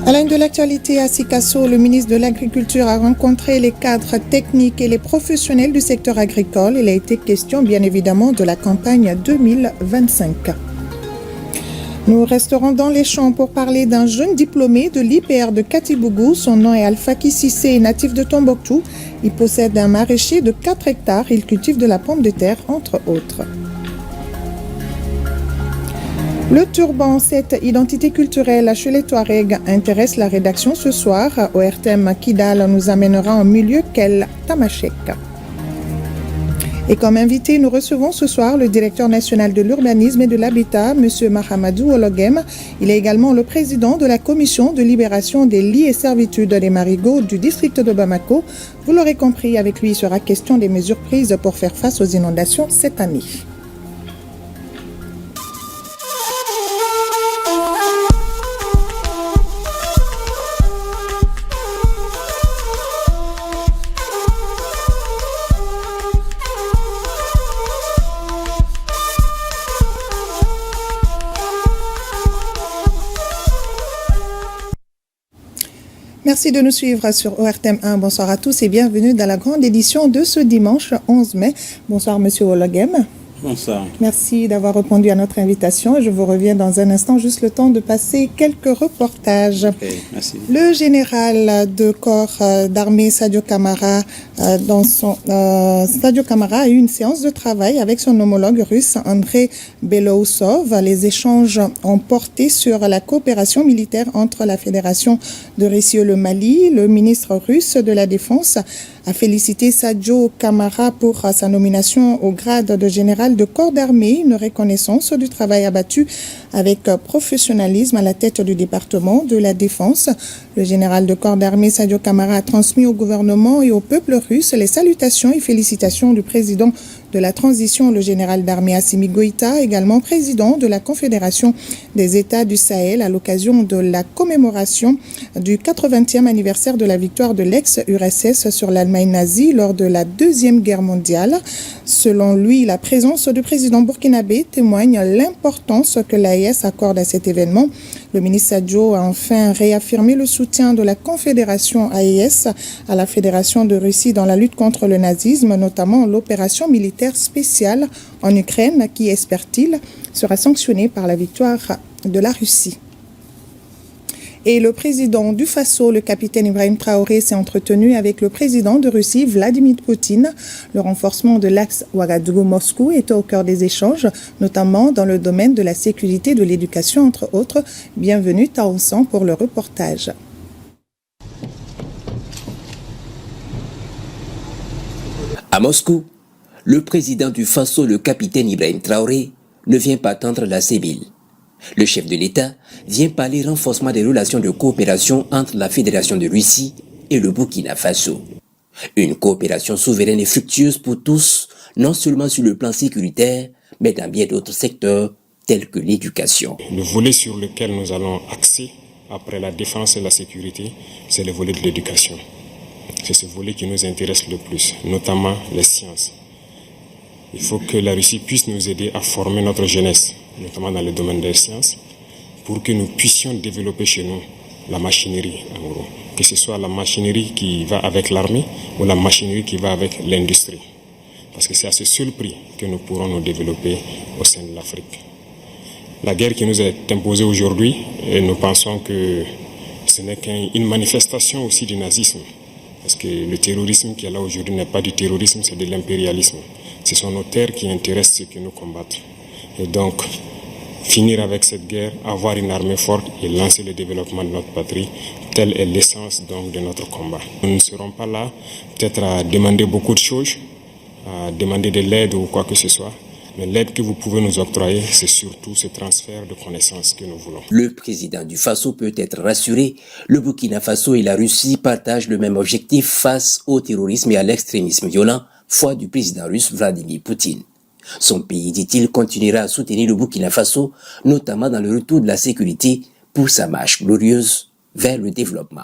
À la une de l'actualité à Sikasso, le ministre de l'Agriculture a rencontré les cadres techniques et les professionnels du secteur agricole. Il a été question bien évidemment de la campagne 2025. Nous resterons dans les champs pour parler d'un jeune diplômé de l'IPR de Katibougou. Son nom est Alphaki Sissé, natif de Tombouctou. Il possède un maraîcher de 4 hectares. Il cultive de la pomme de terre, entre autres. Le turban, cette identité culturelle chez les Touaregs, intéresse la rédaction ce soir. ORTM Kidal nous amènera en milieu qu'elle Tamashek. Et comme invité, nous recevons ce soir le directeur national de l'urbanisme et de l'habitat, M. Mahamadou Ologem. Il est également le président de la commission de libération des lits et servitudes des marigots du district de Bamako. Vous l'aurez compris, avec lui, il sera question des mesures prises pour faire face aux inondations cette année. Merci de nous suivre sur ORTM 1. Bonsoir à tous et bienvenue dans la grande édition de ce dimanche 11 mai. Bonsoir Monsieur Ologem. Bonsoir. Merci d'avoir répondu à notre invitation. Je vous reviens dans un instant, juste le temps de passer quelques reportages. Okay, merci. Le général de corps d'armée Sadio Kamara, Sadio Kamara a eu une séance de travail avec son homologue russe Andrei Belousov. Les échanges ont porté sur la coopération militaire entre la Fédération de Russie et le Mali. Le ministre russe de la Défense a félicité Sadio Kamara pour sa nomination au grade de général de corps d'armée, une reconnaissance du travail abattu avec professionnalisme à la tête du département de la Défense. Le général de corps d'armée Sadio Kamara a transmis au gouvernement et au peuple russe les salutations et félicitations du président de la transition, le général d'armée Assimi Goïta, également président de la Confédération des États du Sahel, à l'occasion de la commémoration du 80e anniversaire de la victoire de l'ex-URSS sur l'Allemagne nazie lors de la Deuxième Guerre mondiale. Selon lui, la présence du président burkinabé témoigne l'importance que l'AES accorde à cet événement. Le ministre Sadio a enfin réaffirmé le soutien de la Confédération AES à la Fédération de Russie dans la lutte contre le nazisme, notamment l'opération militaire spéciale en Ukraine qui, espère-t-il, sera sanctionnée par la victoire de la Russie. Et le président du Faso, le capitaine Ibrahim Traoré, s'est entretenu avec le président de Russie, Vladimir Poutine. Le renforcement de l'axe Ouagadougou-Moscou est au cœur des échanges, notamment dans le domaine de la sécurité et de l'éducation, entre autres. Bienvenue Taonsan pour le reportage. À Moscou, le président du Faso, le capitaine Ibrahim Traoré, ne vient pas tendre la sébile. Le chef de l'État vient parler renforcement des relations de coopération entre la Fédération de Russie et le Burkina Faso. Une coopération souveraine et fructueuse pour tous, non seulement sur le plan sécuritaire, mais dans bien d'autres secteurs tels que l'éducation. Le volet sur lequel nous allons axer après la défense et la sécurité, c'est le volet de l'éducation. C'est ce volet qui nous intéresse le plus, notamment les sciences. Il faut que la Russie puisse nous aider à former notre jeunesse, notamment dans le domaine des sciences, pour que nous puissions développer chez nous la machinerie, en gros. Que ce soit la machinerie qui va avec l'armée ou la machinerie qui va avec l'industrie. Parce que c'est à ce seul prix que nous pourrons nous développer au sein de l'Afrique. La guerre qui nous est imposée aujourd'hui, et nous pensons que ce n'est qu'une manifestation aussi du nazisme. Parce que le terrorisme qui est là aujourd'hui n'est pas du terrorisme, c'est de l'impérialisme. Ce sont nos terres qui intéressent ceux qui nous combattent. Et donc, finir avec cette guerre, avoir une armée forte et lancer le développement de notre patrie, telle est l'essence donc de notre combat. Nous ne serons pas là peut-être à demander beaucoup de choses, à demander de l'aide ou quoi que ce soit, mais l'aide que vous pouvez nous octroyer, c'est surtout ce transfert de connaissances que nous voulons. Le président du Faso peut être rassuré, le Burkina Faso et la Russie partagent le même objectif face au terrorisme et à l'extrémisme violent, foi du président russe Vladimir Poutine. Son pays, dit-il, continuera à soutenir le Burkina Faso, notamment dans le retour de la sécurité pour sa marche glorieuse vers le développement.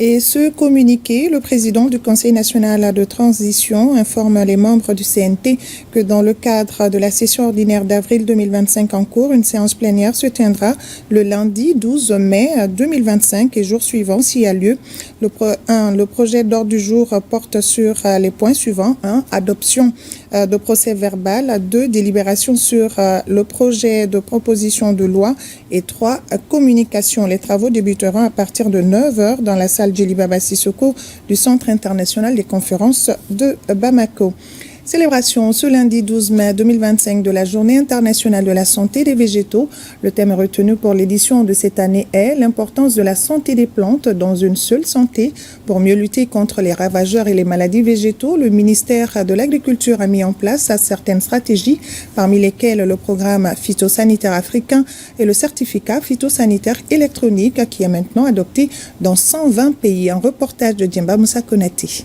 Et ce communiqué, le président du Conseil national de transition informe les membres du CNT que dans le cadre de la session ordinaire d'avril 2025 en cours, une séance plénière se tiendra le lundi 12 mai 2025 et jour suivant s'il y a lieu. Le projet d'ordre du jour porte sur les points suivants. 1. Adoption de procès verbal. 2. Délibération sur le projet de proposition de loi. Et 3. Communication. Les travaux débuteront à partir de 9h dans la salle Djeliba Sissoko du Centre international des conférences de Bamako. Célébration ce lundi 12 mai 2025 de la Journée internationale de la santé des végétaux. Le thème retenu pour l'édition de cette année est l'importance de la santé des plantes dans une seule santé. Pour mieux lutter contre les ravageurs et les maladies végétaux, le ministère de l'Agriculture a mis en place certaines stratégies, parmi lesquelles le programme phytosanitaire africain et le certificat phytosanitaire électronique qui est maintenant adopté dans 120 pays. Un reportage de Djemba Moussa Konaté.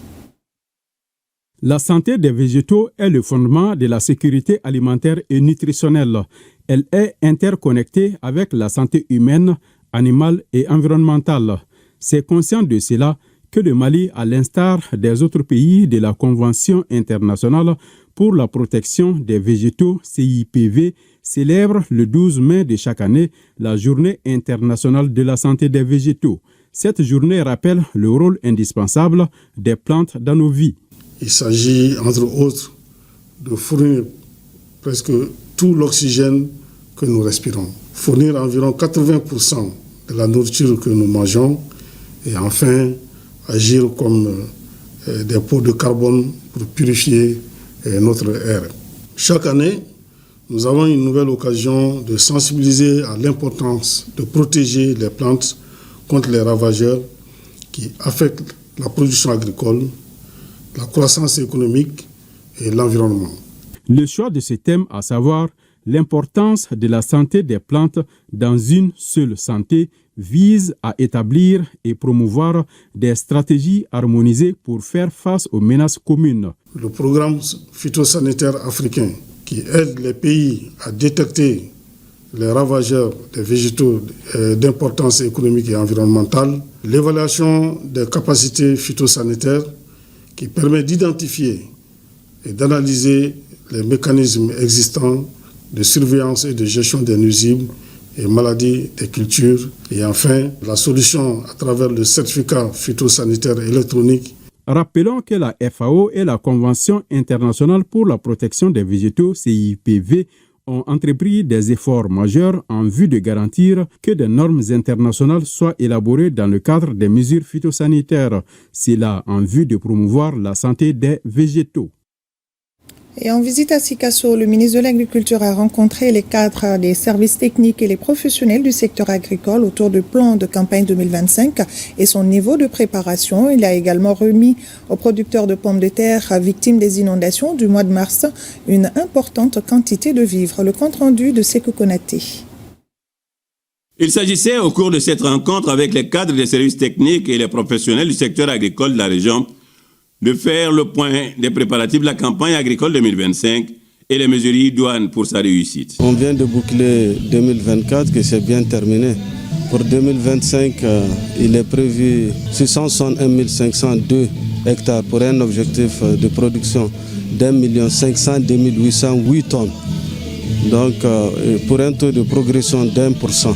La santé des végétaux est le fondement de la sécurité alimentaire et nutritionnelle. Elle est interconnectée avec la santé humaine, animale et environnementale. C'est conscient de cela que le Mali, à l'instar des autres pays de la Convention internationale pour la protection des végétaux, CIPV, célèbre le 12 mai de chaque année la Journée internationale de la santé des végétaux. Cette journée rappelle le rôle indispensable des plantes dans nos vies. Il s'agit, entre autres, de fournir presque tout l'oxygène que nous respirons, fournir environ 80% de la nourriture que nous mangeons et enfin agir comme des pots de carbone pour purifier notre air. Chaque année, nous avons une nouvelle occasion de sensibiliser à l'importance de protéger les plantes contre les ravageurs qui affectent la production agricole, la croissance économique et l'environnement. Le choix de ce thème, à savoir l'importance de la santé des plantes dans une seule santé, vise à établir et promouvoir des stratégies harmonisées pour faire face aux menaces communes. Le programme phytosanitaire africain qui aide les pays à détecter les ravageurs des végétaux d'importance économique et environnementale, l'évaluation des capacités phytosanitaires qui permet d'identifier et d'analyser les mécanismes existants de surveillance et de gestion des nuisibles et maladies des cultures. Et enfin, la solution à travers le certificat phytosanitaire électronique. Rappelons que la FAO et la Convention internationale pour la protection des végétaux, CIPV, ont entrepris des efforts majeurs en vue de garantir que des normes internationales soient élaborées dans le cadre des mesures phytosanitaires. C'est là en vue de promouvoir la santé des végétaux. Et en visite à Sikasso, le ministre de l'Agriculture a rencontré les cadres des services techniques et les professionnels du secteur agricole autour du plan de campagne 2025 et son niveau de préparation. Il a également remis aux producteurs de pommes de terre victimes des inondations du mois de mars une importante quantité de vivres. Le compte-rendu de Sekou Konaté. Il s'agissait au cours de cette rencontre avec les cadres des services techniques et les professionnels du secteur agricole de la région de faire le point des préparatifs de la campagne agricole 2025 et les mesures idoines pour sa réussite. On vient de boucler 2024 qui s'est bien terminé. Pour 2025, il est prévu 661 502 hectares pour un objectif de production d'1 502 808 tonnes. Donc pour un taux de progression d'1%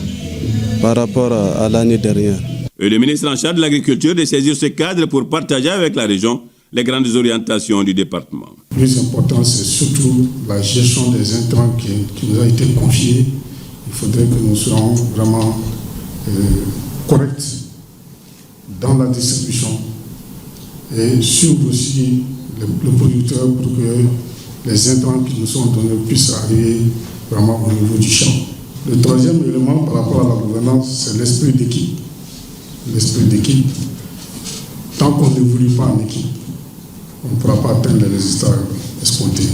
par rapport à l'année dernière. Et le ministre en charge de l'agriculture de saisir ce cadre pour partager avec la région les grandes orientations du département. Le plus important, c'est surtout la gestion des intrants qui nous a été confiée. Il faudrait que nous soyons vraiment corrects dans la distribution et suivre aussi le producteur pour que les intrants qui nous sont donnés puissent arriver vraiment au niveau du champ. Le troisième élément par rapport à la gouvernance, c'est l'esprit d'équipe. L'esprit d'équipe, tant qu'on n'évolue pas en équipe, on ne pourra pas atteindre les résultats escomptés.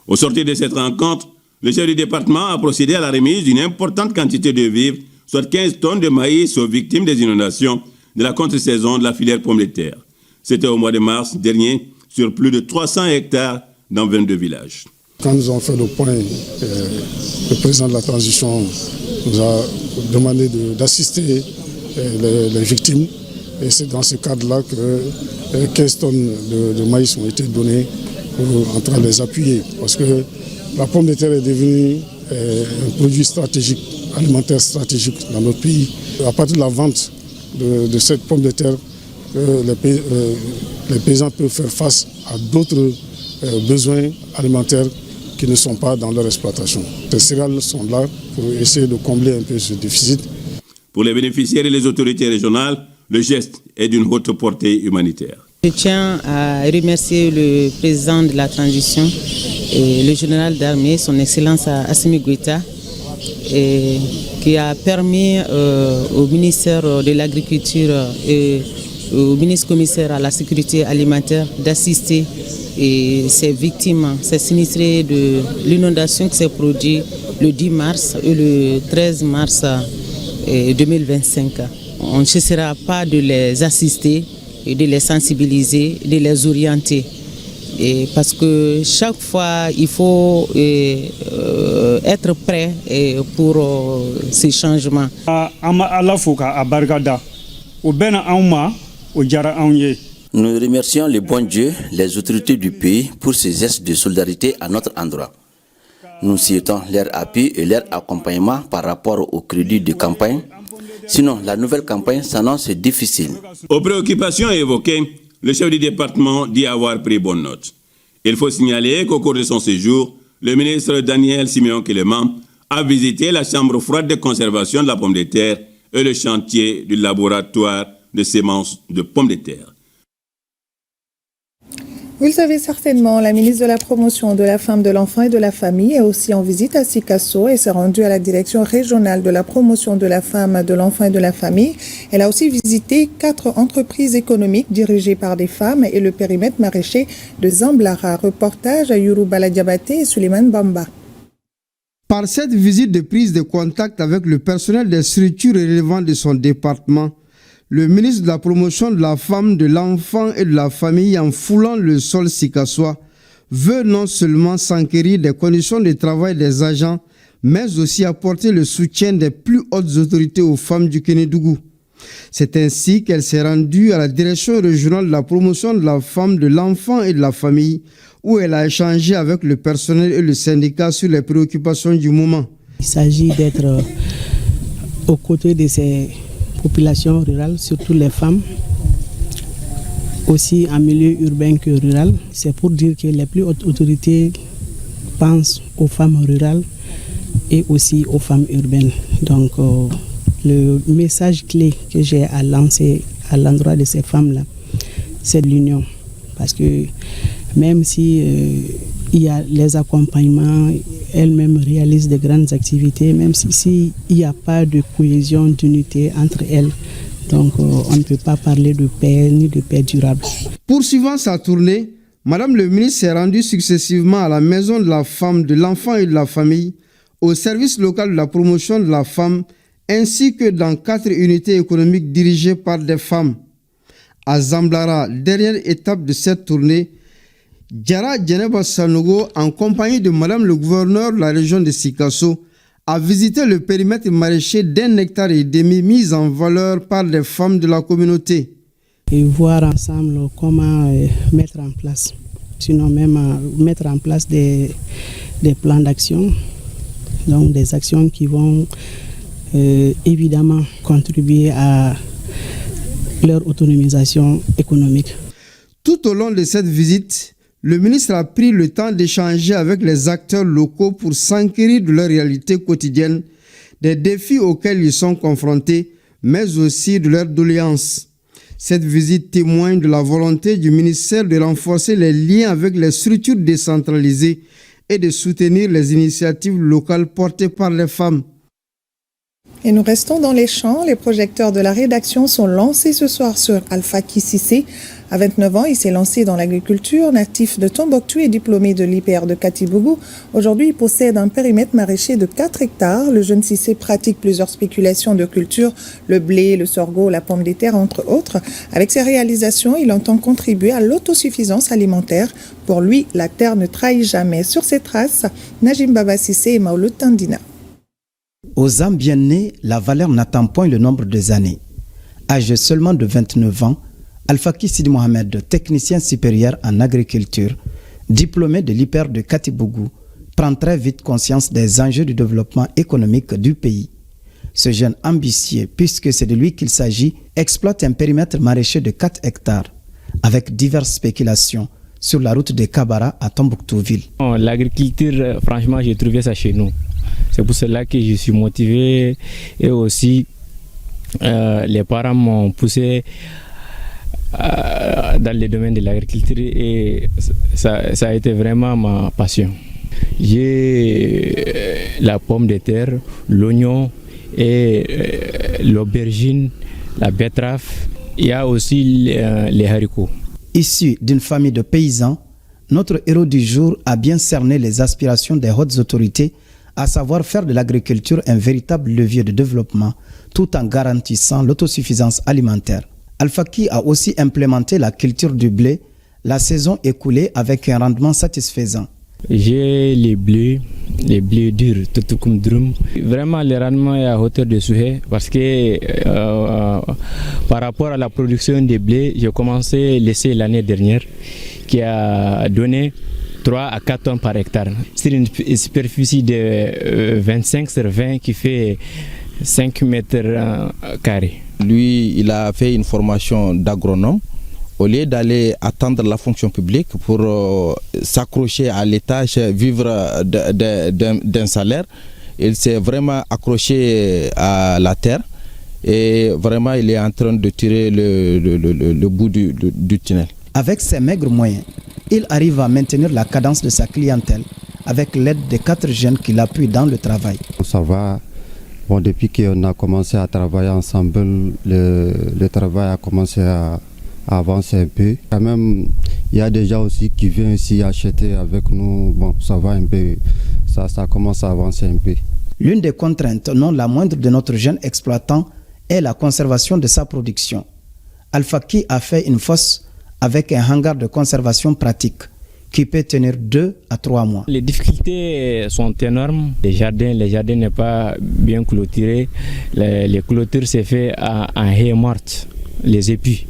Au sortir de cette rencontre, le chef du département a procédé à la remise d'une importante quantité de vivres, soit 15 tonnes de maïs aux victimes des inondations de la contre-saison de la filière pomme de terre. C'était au mois de mars dernier, sur plus de 300 hectares dans 22 villages. Quand nous avons fait le point, le président de la transition nous a demandé d'assister les victimes Et c'est dans ce cadre-là que 15 tonnes de maïs ont été données pour en train de les appuyer. Parce que la pomme de terre est devenue un produit stratégique, alimentaire stratégique dans notre pays. À partir de la vente de cette pomme de terre, les paysans peuvent faire face à d'autres besoins alimentaires qui ne sont pas dans leur exploitation. Les céréales sont là pour essayer de combler un peu ce déficit. Pour les bénéficiaires et les autorités régionales, le geste est d'une haute portée humanitaire. Je tiens à remercier le président de la transition et le général d'armée, son Excellence Assimi Goïta, qui a permis au ministère de l'Agriculture et au ministre commissaire à la sécurité alimentaire d'assister ces victimes, ces sinistrés de l'inondation qui s'est produite le 10 mars et le 13 mars 2025. On ne cessera pas de les assister et de les sensibiliser, de les orienter. Parce que chaque fois, il faut être prêt pour ces changements. Nous remercions le bon Dieu, les autorités du pays pour ces gestes de solidarité à notre endroit. Nous souhaitons leur appui et leur accompagnement par rapport au crédit de campagne. Sinon, la nouvelle campagne s'annonce difficile. Aux préoccupations évoquées, le chef du département dit avoir pris bonne note. Il faut signaler qu'au cours de son séjour, le ministre Daniel Siméon Kéléman a visité la chambre froide de conservation de la pomme de terre et le chantier du laboratoire de semences de pommes de terre. Vous le savez certainement, la ministre de la Promotion de la Femme, de l'Enfant et de la Famille est aussi en visite à Sikasso et s'est rendue à la Direction régionale de la Promotion de la Femme, de l'Enfant et de la Famille. Elle a aussi visité 4 entreprises économiques dirigées par des femmes et le périmètre maraîcher de Zamblara. Reportage à Yoruba Diabaté et Suleiman Bamba. Par cette visite de prise de contact avec le personnel des structures relevantes de son département, le ministre de la Promotion de la Femme, de l'Enfant et de la Famille, en foulant le sol sikassois, veut non seulement s'enquérir des conditions de travail des agents, mais aussi apporter le soutien des plus hautes autorités aux femmes du Kénédougou. C'est ainsi qu'elle s'est rendue à la Direction régionale de la Promotion de la Femme, de l'Enfant et de la Famille, où elle a échangé avec le personnel et le syndicat sur les préoccupations du moment. Il s'agit d'être aux côtés de ces populations rurales, surtout les femmes, aussi en milieu urbain que rural. C'est pour dire que les plus hautes autorités pensent aux femmes rurales et aussi aux femmes urbaines. Donc le message clé que j'ai à lancer à l'endroit de ces femmes-là, c'est l'union. Parce que même si il y a les accompagnements, elles-mêmes réalisent de grandes activités, même s'il n'y a pas de cohésion, d'unité entre elles. Donc on ne peut pas parler de paix ni de paix durable. Poursuivant sa tournée, Madame le ministre s'est rendue successivement à la Maison de la Femme, de l'Enfant et de la Famille, au service local de la promotion de la femme, ainsi que dans 4 unités économiques dirigées par des femmes. À Zamblara, dernière étape de cette tournée, Diara Djeneba Sanogo, en compagnie de Madame le gouverneur de la région de Sikasso, a visité le périmètre maraîcher d'1,5 hectare mis en valeur par les femmes de la communauté. Et voir ensemble comment mettre en place, sinon même mettre en place des plans d'action, donc des actions qui vont évidemment contribuer à leur autonomisation économique. Tout au long de cette visite, le ministre a pris le temps d'échanger avec les acteurs locaux pour s'enquérir de leur réalité quotidienne, des défis auxquels ils sont confrontés, mais aussi de leurs doléances. Cette visite témoigne de la volonté du ministère de renforcer les liens avec les structures décentralisées et de soutenir les initiatives locales portées par les femmes. Et nous restons dans les champs. Les projecteurs de la rédaction sont lancés ce soir sur Alpha Kississé. À 29 ans, il s'est lancé dans l'agriculture. Natif de Tombouctou et diplômé de l'IPR de Katibougou, aujourd'hui il possède un périmètre maraîcher de 4 hectares. Le jeune Cissé pratique plusieurs spéculations de culture, le blé, le sorgho, la pomme de terre, entre autres. Avec ses réalisations, il entend contribuer à l'autosuffisance alimentaire. Pour lui, la terre ne trahit jamais. Sur ses traces, Najim Baba Cissé et Maouloud Tandina. Aux âmes bien nées, la valeur n'attend point le nombre des années. Âgé seulement de 29 ans, Alfaki Sidi Mohamed, technicien supérieur en agriculture, diplômé de l'IPER de Katibougou, prend très vite conscience des enjeux du développement économique du pays. Ce jeune ambitieux, puisque c'est de lui qu'il s'agit, exploite un périmètre maraîcher de 4 hectares, avec diverses spéculations sur la route de Kabara à Tombouctouville. L'agriculture, franchement, j'ai trouvé ça chez nous. C'est pour cela que je suis motivé et aussi les parents m'ont poussé dans le domaine de l'agriculture et ça a été vraiment ma passion. J'ai la pomme de terre, l'oignon et l'aubergine, la betterave. Il y a aussi les haricots. Issu d'une famille de paysans, notre héros du jour a bien cerné les aspirations des hautes autorités, à savoir faire de l'agriculture un véritable levier de développement, tout en garantissant l'autosuffisance alimentaire. Alfaki a aussi implémenté la culture du blé, la saison écoulée avec un rendement satisfaisant. J'ai les blés durs, tout comme drum. Vraiment, le rendement est à hauteur de souhait parce que par rapport à la production des blés, j'ai commencé l'essai l'année dernière qui a donné 3 à 4 tonnes par hectare. C'est une superficie de 25 sur 20 qui fait 5 mètres carrés. Lui, il a fait une formation d'agronome. Au lieu d'aller attendre la fonction publique pour s'accrocher à l'étage, vivre d'un salaire, il s'est vraiment accroché à la terre et vraiment il est en train de tirer le bout du tunnel. Avec ses maigres moyens, il arrive à maintenir la cadence de sa clientèle avec l'aide de 4 jeunes qui l'appuient dans le travail. Ça va. Bon, depuis qu'on a commencé à travailler ensemble, le travail a commencé à avancer un peu. Quand même, il y a des gens aussi qui viennent ici acheter avec nous. Bon, ça va un peu, ça commence à avancer un peu. L'une des contraintes, non la moindre de notre jeune exploitant, est la conservation de sa production. Alfaki a fait une fosse avec un hangar de conservation pratique qui peut tenir 2 à 3 mois. Les difficultés sont énormes. Les jardins n'est pas bien clôturé. Les clôtures se fait en haie morte, les épis.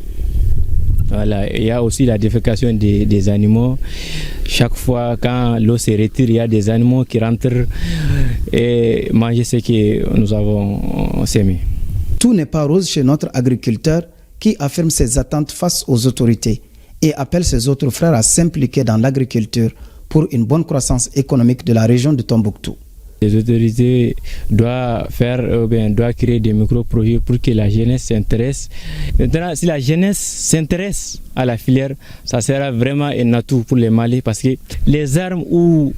Voilà. Il y a aussi la défécation des animaux. Chaque fois quand l'eau se retire, il y a des animaux qui rentrent et mangent ce que nous avons sémé. Tout n'est pas rose chez notre agriculteur qui affirme ses attentes face aux autorités et appelle ses autres frères à s'impliquer dans l'agriculture pour une bonne croissance économique de la région de Tombouctou. Les autorités doivent créer des micro-projets pour que la jeunesse s'intéresse. Maintenant, si la jeunesse s'intéresse à la filière, ça sera vraiment un atout pour le Mali parce que les armes ou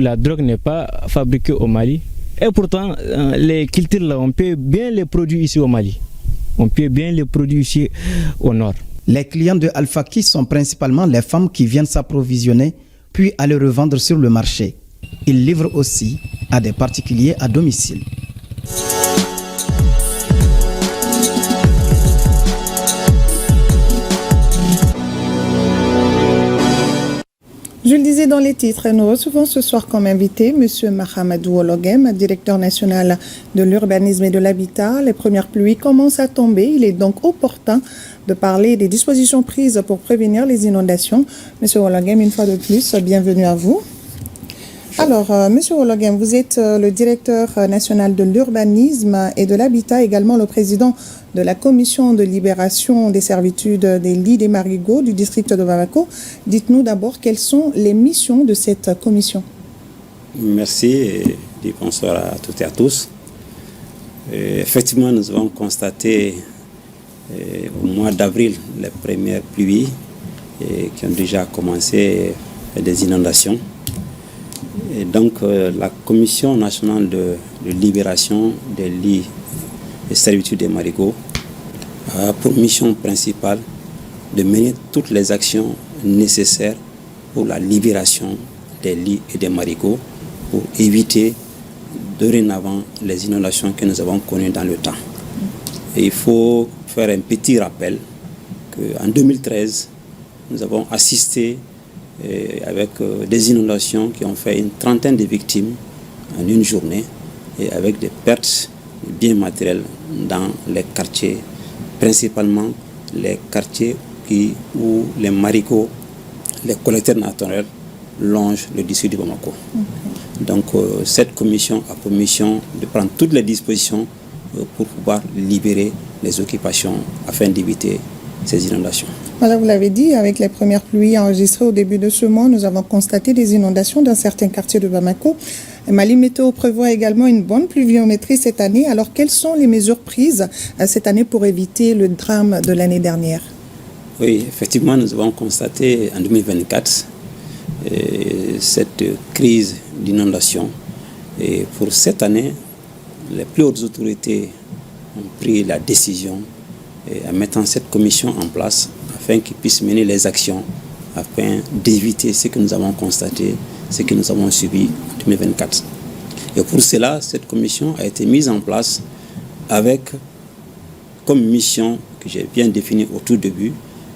la drogue n'est pas fabriquée au Mali. Et pourtant, les cultures là, on peut bien les produire ici au Mali. On peut bien les produire ici au nord. Les clients de Alfaki sont principalement les femmes qui viennent s'approvisionner puis aller revendre sur le marché. Il livre aussi à des particuliers à domicile. Je le disais dans les titres, nous recevons ce soir comme invité M. Mahamadou Ologem, directeur national de l'urbanisme et de l'habitat. Les premières pluies commencent à tomber. Il est donc opportun de parler des dispositions prises pour prévenir les inondations. M. Ologem, une fois de plus, bienvenue à vous. Alors, M. Ologem, vous êtes le directeur national de l'urbanisme et de l'habitat, également le président de la commission de libération des servitudes des lits des marigots du district de Bamako. Dites-nous d'abord quelles sont les missions de cette commission. Merci et bonsoir à toutes et à tous. Effectivement, nous avons constaté au mois d'avril les premières pluies qui ont déjà commencé des inondations. Et donc la Commission nationale de libération des lits et servitudes des marigots a pour mission principale de mener toutes les actions nécessaires pour la libération des lits et des marigots pour éviter dorénavant les inondations que nous avons connues dans le temps. Et il faut faire un petit rappel qu'en 2013, nous avons assisté avec des inondations qui ont fait une trentaine de victimes en une journée et avec des pertes de biens matériels dans les quartiers principalement les quartiers où les marigots, les collecteurs naturels longent le district de Bamako. Donc cette commission a pour mission de prendre toutes les dispositions pour pouvoir libérer les occupations afin d'éviter ces inondations. Voilà, vous l'avez dit, avec les premières pluies enregistrées au début de ce mois, nous avons constaté des inondations dans certains quartiers de Bamako. Mali Météo prévoit également une bonne pluviométrie cette année. Alors, quelles sont les mesures prises cette année pour éviter le drame de l'année dernière? Oui, effectivement, nous avons constaté en 2024 cette crise d'inondation. Et pour cette année, les plus hautes autorités ont pris la décision en mettant cette commission en place afin qu'ils puissent mener les actions afin d'éviter ce que nous avons constaté, ce que nous avons subi en 2024. Et pour cela, cette commission a été mise en place avec comme mission que j'ai bien définie au tout début,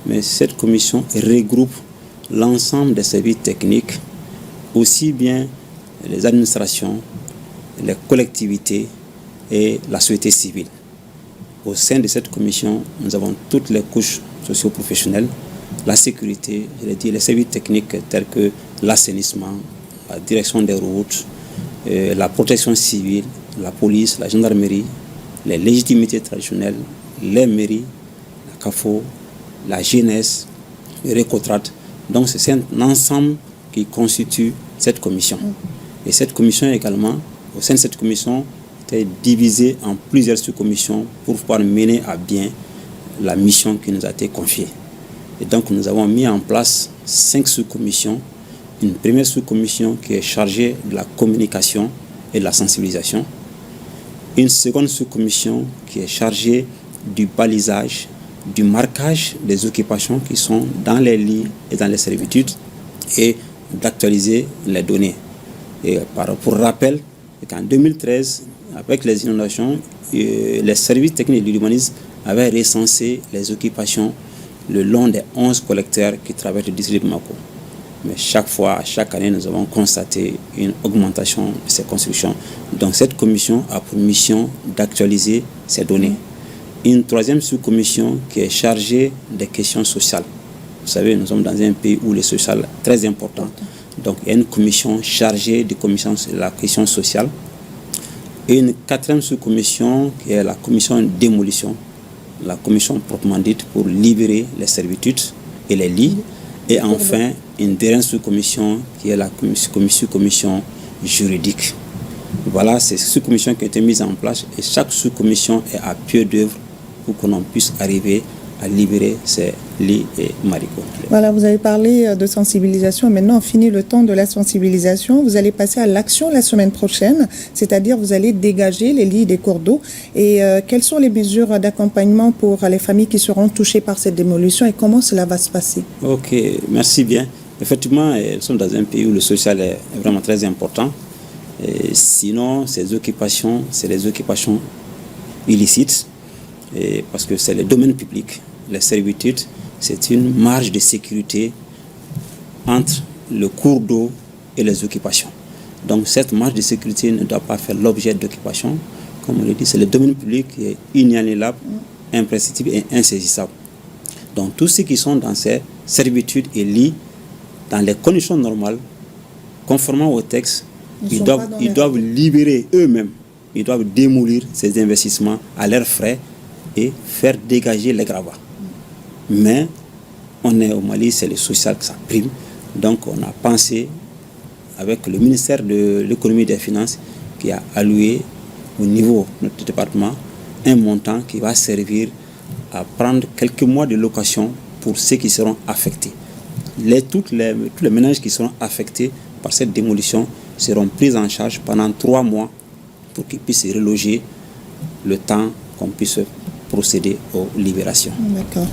mais cette commission regroupe l'ensemble des services techniques, aussi bien les administrations, les collectivités et la société civile. Au sein de cette commission, nous avons toutes les couches socio-professionnelles, la sécurité, je l'ai dit, les services techniques tels que l'assainissement, la direction des routes, la protection civile, la police, la gendarmerie, les légitimités traditionnelles, les mairies, la CAFO, la jeunesse, le Récotrat. Donc c'est un ensemble qui constitue cette commission. Et cette commission également, au sein de cette commission, est divisée en plusieurs sous-commissions pour pouvoir mener à bien la mission qui nous a été confiée. Et donc nous avons mis en place 5 sous-commissions. Une première sous-commission qui est chargée de la communication et de la sensibilisation. Une seconde sous-commission qui est chargée du balisage, du marquage des occupations qui sont dans les lits et dans les servitudes et d'actualiser les données. Et pour rappel, en 2013, avec les inondations, les services techniques de l'urbanisme avaient recensé les occupations le long des 11 collecteurs qui traversent le district de Bamako. Mais chaque année, nous avons constaté une augmentation de ces constructions. Donc cette commission a pour mission d'actualiser ces données. Une troisième sous-commission qui est chargée des questions sociales. Vous savez, nous sommes dans un pays où le social est très important. Donc il y a une commission chargée de la question sociale. Et une quatrième sous-commission qui est la commission de démolition, la commission proprement dite pour libérer les servitudes et les lits. Et enfin, une dernière sous-commission qui est la sous-commission juridique. Voilà, c'est ces sous-commissions qui ont été mises en place et chaque sous-commission est à pied d'œuvre pour que l'on puisse arriver à libérer ces lits et marigots. Voilà, vous avez parlé de sensibilisation. Maintenant, on finit le temps de la sensibilisation. Vous allez passer à l'action la semaine prochaine, c'est-à-dire vous allez dégager les lits des cours d'eau. Et quelles sont les mesures d'accompagnement pour les familles qui seront touchées par cette démolition et comment cela va se passer? Ok, merci bien. Effectivement, nous sommes dans un pays où le social est vraiment très important. Et sinon, ces occupations, c'est les occupations illicites, parce que c'est le domaine public. Les servitudes, c'est une marge de sécurité entre le cours d'eau et les occupations. Donc cette marge de sécurité ne doit pas faire l'objet d'occupation. Comme on le dit, c'est le domaine public qui est inaliénable, imprescriptible et insaisissable. Donc tous ceux qui sont dans ces servitudes et lits, dans les conditions normales, conformément au texte, ils doivent libérer eux-mêmes, ils doivent démolir ces investissements à leurs frais et faire dégager les gravats. Mais on est au Mali, c'est le social que ça prime. Donc on a pensé avec le ministère de l'économie et des finances qui a alloué au niveau de notre département un montant qui va servir à prendre quelques mois de location pour ceux qui seront affectés. Tous les ménages qui seront affectés par cette démolition seront pris en charge pendant 3 mois pour qu'ils puissent se reloger le temps qu'on puisse procéder aux libérations. D'accord.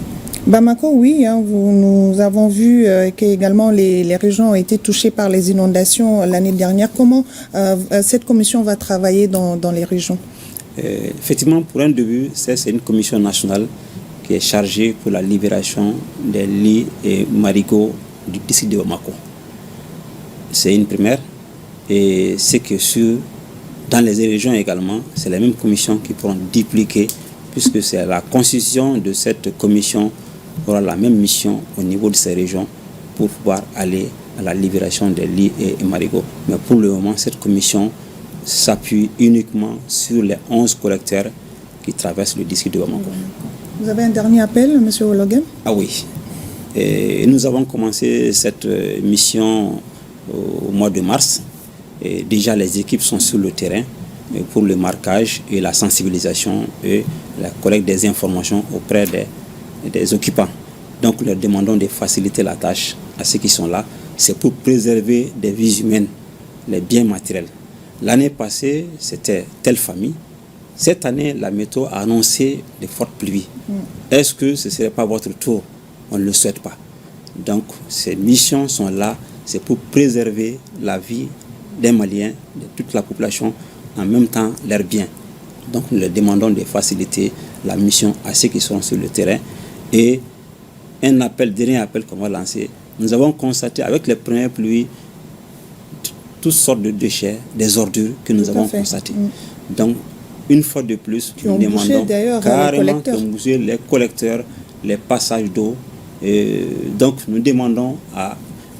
Bamako, oui, nous avons vu qu'également les régions ont été touchées par les inondations l'année dernière. Comment cette commission va travailler dans les régions? Effectivement, pour un début, c'est une commission nationale qui est chargée pour la libération des lits et marigots du district de Bamako. C'est une première. Et c'est que dans les régions également, c'est la même commission qui pourront dupliquer puisque c'est la constitution de cette commission aura la même mission au niveau de ces régions pour pouvoir aller à la libération des lits et marigots. Mais pour le moment, cette commission s'appuie uniquement sur les 11 collecteurs qui traversent le district de Bamako. Vous avez un dernier appel, M. Ologem? Ah oui. Et nous avons commencé cette mission au mois de mars. Et déjà, les équipes sont sur le terrain pour le marquage et la sensibilisation et la collecte des informations auprès des occupants. Donc, nous leur demandons de faciliter la tâche à ceux qui sont là. C'est pour préserver des vies humaines, les biens matériels. L'année passée, c'était telle famille. Cette année, la météo a annoncé de fortes pluies. Est-ce que ce ne serait pas votre tour? On ne le souhaite pas. Donc, ces missions sont là, c'est pour préserver la vie des Maliens, de toute la population, en même temps leurs biens. Donc, nous leur demandons de faciliter la mission à ceux qui sont sur le terrain. Et un dernier appel qu'on va lancer, nous avons constaté avec les premières pluies toutes sortes de déchets, des ordures que nous avons constatées. Donc, une fois de plus, nous demandons carrément de bouger les collecteurs, les passages d'eau. Donc, nous demandons à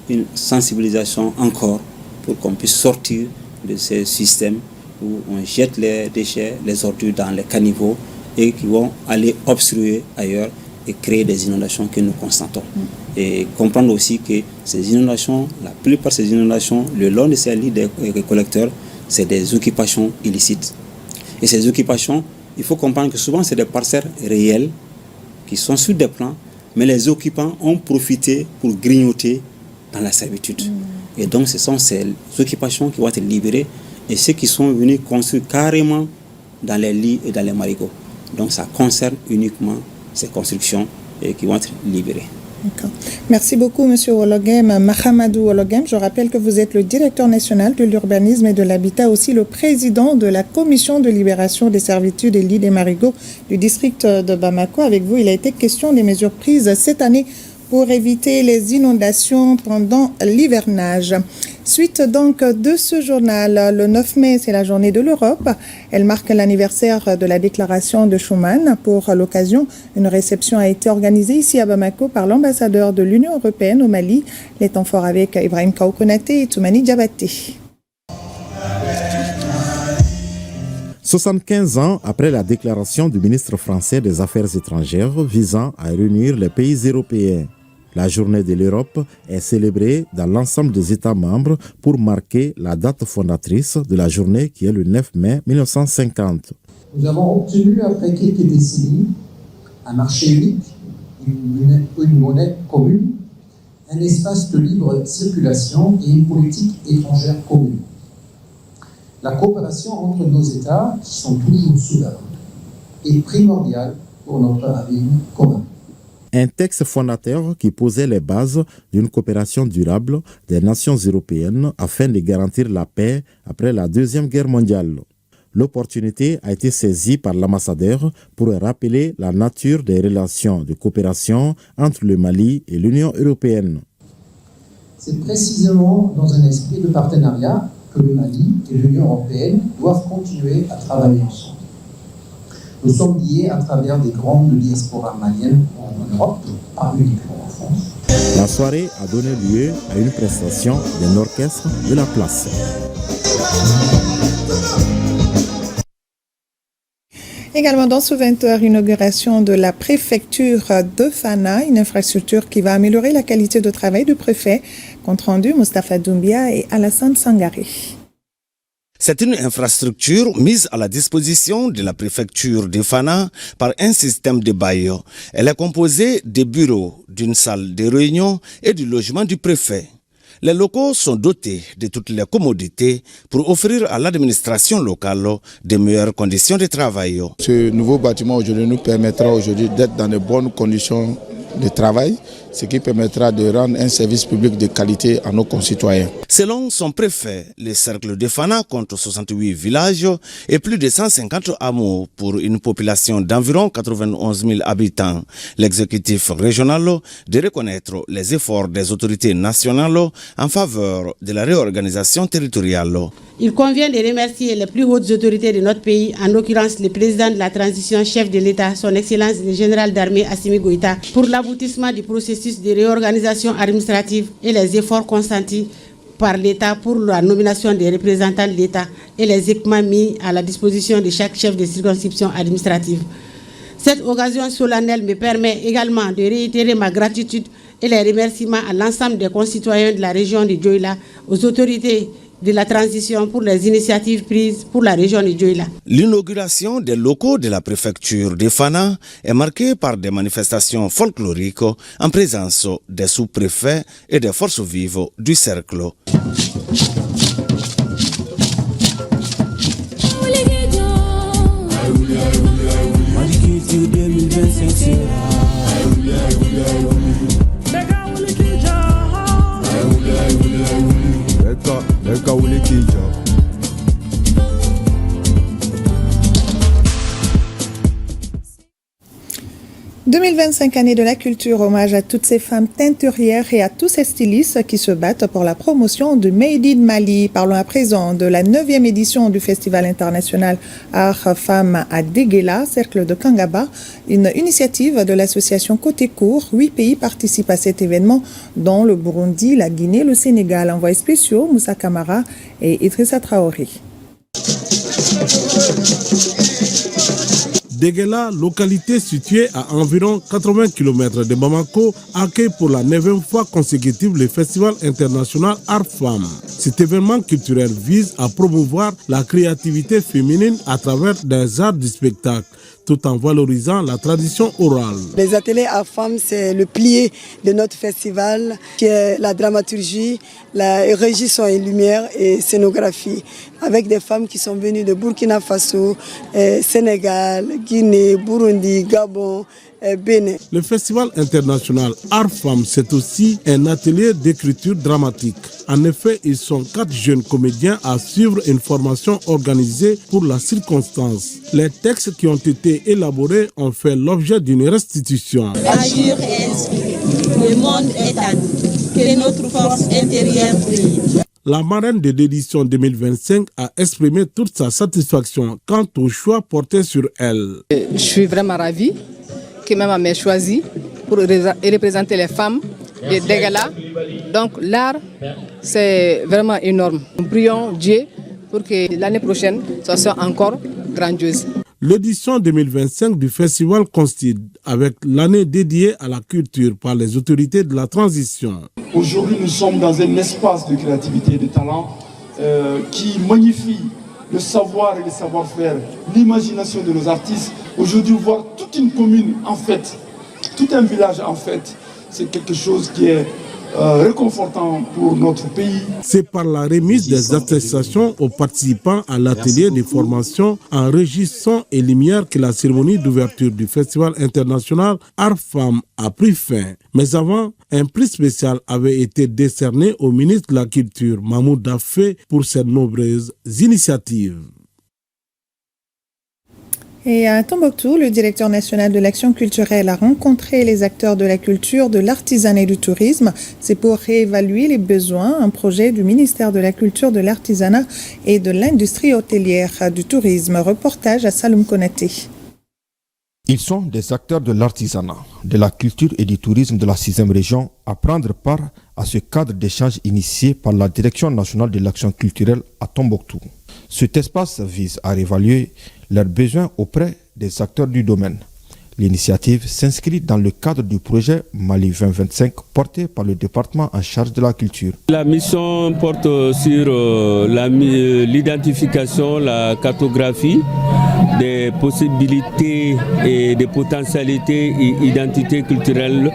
une sensibilisation encore pour qu'on puisse sortir de ces systèmes où on jette les déchets, les ordures dans les caniveaux et qui vont aller obstruer ailleurs et créer des inondations que nous constatons. Et comprendre aussi que ces inondations, la plupart de ces inondations, le long de ces lits des collecteurs, c'est des occupations illicites. Et ces occupations, il faut comprendre que souvent c'est des parcelles réelles qui sont sur des plans, mais les occupants ont profité pour grignoter dans la servitude. Et donc ce sont ces occupations qui vont être libérées et ceux qui sont venus construire carrément dans les lits et dans les marigots. Donc ça concerne uniquement ces constructions qui vont être libérées. Merci beaucoup, M. Ologem, Mahamadou Ologem. Je rappelle que vous êtes le directeur national de l'urbanisme et de l'habitat, aussi le président de la commission de libération des servitudes et lits des marigots du district de Bamako. Avec vous, il a été question des mesures prises cette année pour éviter les inondations pendant l'hivernage. Suite donc de ce journal, le 9 mai, c'est la journée de l'Europe. Elle marque l'anniversaire de la déclaration de Schuman. Pour l'occasion, une réception a été organisée ici à Bamako par l'ambassadeur de l'Union européenne au Mali. Les temps forts avec Ibrahim Kaoukonaté et Toumani Diabaté. 75 ans après la déclaration du ministre français des Affaires étrangères visant à réunir les pays européens. La journée de l'Europe est célébrée dans l'ensemble des États membres pour marquer la date fondatrice de la journée qui est le 9 mai 1950. Nous avons obtenu après quelques décennies un marché unique, une monnaie commune, un espace de libre circulation et une politique étrangère commune. La coopération entre nos États, qui sont toujours souverains, est primordiale pour notre avenir commun. Un texte fondateur qui posait les bases d'une coopération durable des nations européennes afin de garantir la paix après la Deuxième Guerre mondiale. L'opportunité a été saisie par l'ambassadeur pour rappeler la nature des relations de coopération entre le Mali et l'Union européenne. C'est précisément dans un esprit de partenariat que le Mali et l'Union européenne doivent continuer à travailler ensemble. Nous sommes liés à travers des grandes diasporas maliennes en Europe, pas uniquement en France. La soirée a donné lieu à une prestation d'un orchestre de la place. Également dans ce 20h, inauguration de la préfecture de Fana, une infrastructure qui va améliorer la qualité de travail du préfet. Compte rendu, Moustapha Doumbia et Alassane Sangaré. C'est une infrastructure mise à la disposition de la préfecture de Fana par un système de bail. Elle est composée des bureaux, d'une salle de réunion et du logement du préfet. Les locaux sont dotés de toutes les commodités pour offrir à l'administration locale de meilleures conditions de travail. Ce nouveau bâtiment aujourd'hui nous permettra d'être dans de bonnes conditions de travail ce qui permettra de rendre un service public de qualité à nos concitoyens. Selon son préfet, le cercle de Fana compte 68 villages et plus de 150 hameaux pour une population d'environ 91 000 habitants. L'exécutif régional de reconnaître les efforts des autorités nationales en faveur de la réorganisation territoriale. Il convient de remercier les plus hautes autorités de notre pays, en l'occurrence le président de la transition, chef de l'État, son Excellence le général d'armée Assimi Goïta, pour l'aboutissement du processus de réorganisation administrative et les efforts consentis par l'État pour la nomination des représentants de l'État et les équipements mis à la disposition de chaque chef de circonscription administrative. Cette occasion solennelle me permet également de réitérer ma gratitude et les remerciements à l'ensemble des concitoyens de la région de Dioïla, aux autorités de la transition pour les initiatives prises pour la région de Dioïla. L'inauguration des locaux de la préfecture de Fana est marquée par des manifestations folkloriques en présence des sous-préfets et des forces vives du cercle. « 2025 année de la culture, hommage à toutes ces femmes teinturières et à tous ces stylistes qui se battent pour la promotion de Made in Mali. Parlons à présent de la 9e édition du Festival international Art Femmes à Déguéla, cercle de Kangaba, une initiative de l'association Côté Court. 8 pays participent à cet événement, dont le Burundi, la Guinée, le Sénégal. Envoyés spéciaux, Moussa Kamara et Idrissa Traoré. Déguéla, localité située à environ 80 km de Bamako, accueille pour la 9e fois consécutive le Festival international Art Femmes. Cet événement culturel vise à promouvoir la créativité féminine à travers des arts du spectacle, tout en valorisant la tradition orale. Les ateliers Art Femmes, c'est le pilier de notre festival, qui est la dramaturgie, la régie son et lumière et scénographie, avec des femmes qui sont venues de Burkina Faso, Sénégal, Guinée, Burundi, Gabon, Bénin. Le Festival international Art Femmes, c'est aussi un atelier d'écriture dramatique. En effet, ils sont 4 jeunes comédiens à suivre une formation organisée pour la circonstance. Les textes qui ont été élaborés ont fait l'objet d'une restitution. Agir et inspirer. Le monde est à nous. Que notre force intérieure brille. La marraine de l'édition 2025 a exprimé toute sa satisfaction quant au choix porté sur elle. Je suis vraiment ravie que même m'ait choisi pour représenter les femmes de Déguéla. Donc l'art, c'est vraiment énorme. Nous prions Dieu pour que l'année prochaine, ça soit encore grandiose. L'édition 2025 du festival coïncide avec l'année dédiée à la culture par les autorités de la transition. Aujourd'hui, nous sommes dans un espace de créativité et de talent qui magnifie le savoir et le savoir-faire, l'imagination de nos artistes. Aujourd'hui, voir toute une commune, en fait, tout un village, en fait, c'est quelque chose qui est réconfortant pour notre pays. C'est par la remise des attestations aux participants à l'atelier de formation en régissant et lumière que la cérémonie d'ouverture du Festival international Art Femmes a pris fin. Mais avant, un prix spécial avait été décerné au ministre de la Culture, Mahmoud Daffé, pour ses nombreuses initiatives. Et à Tombouctou, le directeur national de l'action culturelle a rencontré les acteurs de la culture, de l'artisanat et du tourisme. C'est pour réévaluer les besoins, un projet du ministère de la Culture, de l'Artisanat et de l'Industrie hôtelière du tourisme. Reportage à Saloum Konaté. Ils sont des acteurs de l'artisanat, de la culture et du tourisme de la 6e région à prendre part à ce cadre d'échange initié par la Direction nationale de l'action culturelle à Tombouctou. Cet espace vise à réévaluer leurs besoins auprès des acteurs du domaine. L'initiative s'inscrit dans le cadre du projet Mali 2025 porté par le département en charge de la culture. La mission porte sur l'identification, la cartographie des possibilités et des potentialités et identités culturelles